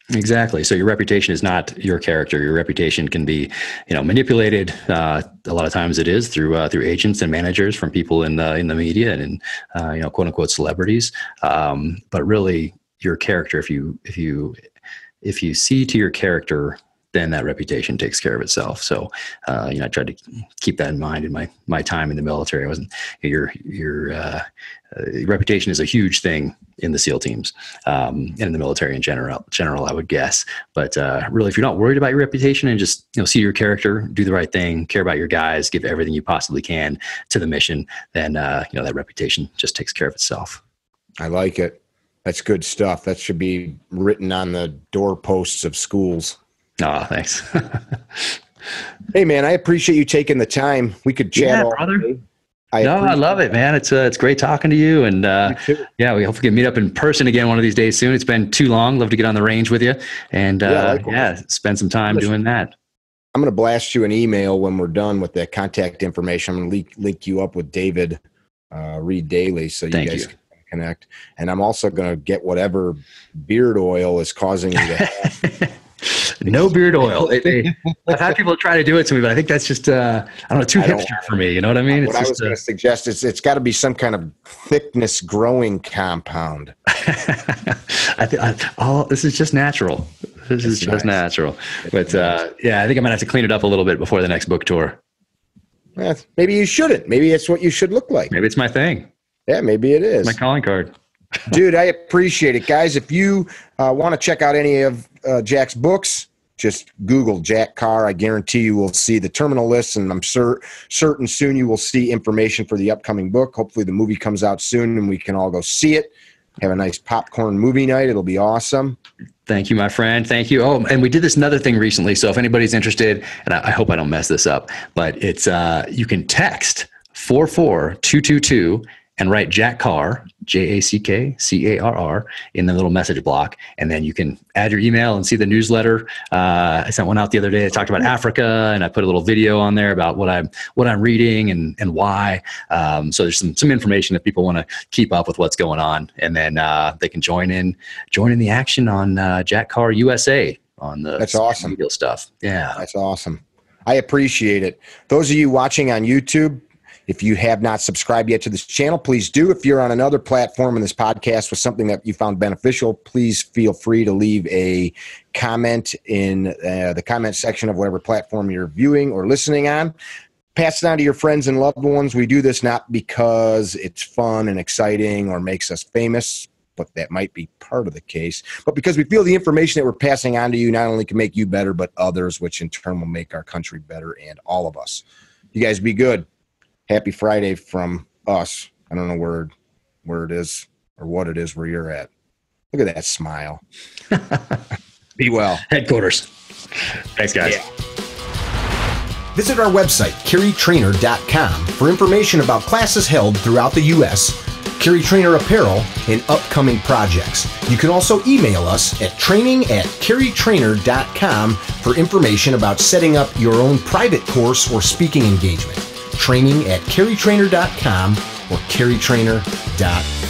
Speaker 2: Yeah. Exactly. So your reputation is not your character. Your reputation can be, manipulated. A lot of times it is through agents and managers from people in the media and quote unquote celebrities. But really, your character, if you see to your character, then that reputation takes care of itself. So, I tried to keep that in mind in my time in the military. I wasn't your reputation is a huge thing in the SEAL teams, and in the military in general, I would guess. But really, if you're not worried about your reputation and just see your character, do the right thing, care about your guys, give everything you possibly can to the mission, then that reputation just takes care of itself.
Speaker 1: I like it. That's good stuff. That should be written on the doorposts of schools.
Speaker 2: Oh, thanks.
Speaker 1: Hey, man, I appreciate you taking the time. We could chat all
Speaker 2: brother.
Speaker 1: day.
Speaker 2: I love it, man. It's great talking to you, and we hope we can meet up in person again one of these days soon. It's been too long. Love to get on the range with you, and spend some time doing that.
Speaker 1: I'm going to blast you an email when we're done with that contact information. I'm going to link you up with David Reed Daly, so you guys can connect. And I'm also going to get whatever beard oil is causing you to have.
Speaker 2: No beard oil. I've had people try to do it to me, but I think that's just too hipster for me. You know what I mean?
Speaker 1: What I was going to suggest is it's got to be some kind of thickness growing compound.
Speaker 2: This is just natural. This is just natural. But I think I'm gonna have to clean it up a little bit before the next book tour.
Speaker 1: Well, maybe you shouldn't. Maybe it's what you should look like.
Speaker 2: Maybe it's my thing.
Speaker 1: Yeah, maybe it is.
Speaker 2: My calling card.
Speaker 1: Dude, I appreciate it. Guys, if you want to check out any of Jack's books, just Google Jack Carr. I guarantee you will see the terminal list, and I'm certain soon you will see information for the upcoming book. Hopefully the movie comes out soon and we can all go see it. Have a nice popcorn movie night. It'll be awesome.
Speaker 2: Thank you, my friend. Thank you. Oh, and we did this another thing recently. So if anybody's interested, and I hope I don't mess this up, but it's you can text 44222 and write Jack Carr, JackCarr, in the little message block. And then you can add your email and see the newsletter. I sent one out the other day. I talked about Africa, and I put a little video on there about what I'm reading and why. So there's some information if people want to keep up with what's going on. And then they can join in the action on Jack Carr USA on the
Speaker 1: That's awesome.
Speaker 2: stuff. Yeah.
Speaker 1: That's awesome. I appreciate it. Those of you watching on YouTube, If you have not subscribed yet to this channel, please do. If you're on another platform in this podcast with something that you found beneficial, please feel free to leave a comment in the comment section of whatever platform you're viewing or listening on. Pass it on to your friends and loved ones. We do this not because it's fun and exciting or makes us famous, but that might be part of the case, but because we feel the information that we're passing on to you not only can make you better, but others, which in turn will make our country better and all of us. You guys be good. Happy Friday from us. I don't know where it is or what it is where you're at. Look at that smile. Be well.
Speaker 2: Headquarters. Thanks, guys.
Speaker 1: Yeah. Visit our website, CarryTrainer.com, for information about classes held throughout the U.S., CarryTrainer apparel, and upcoming projects. You can also email us at training@CarryTrainer.com for information about setting up your own private course or speaking engagement. Training@CarryTrainer.com or CarryTrainer.com.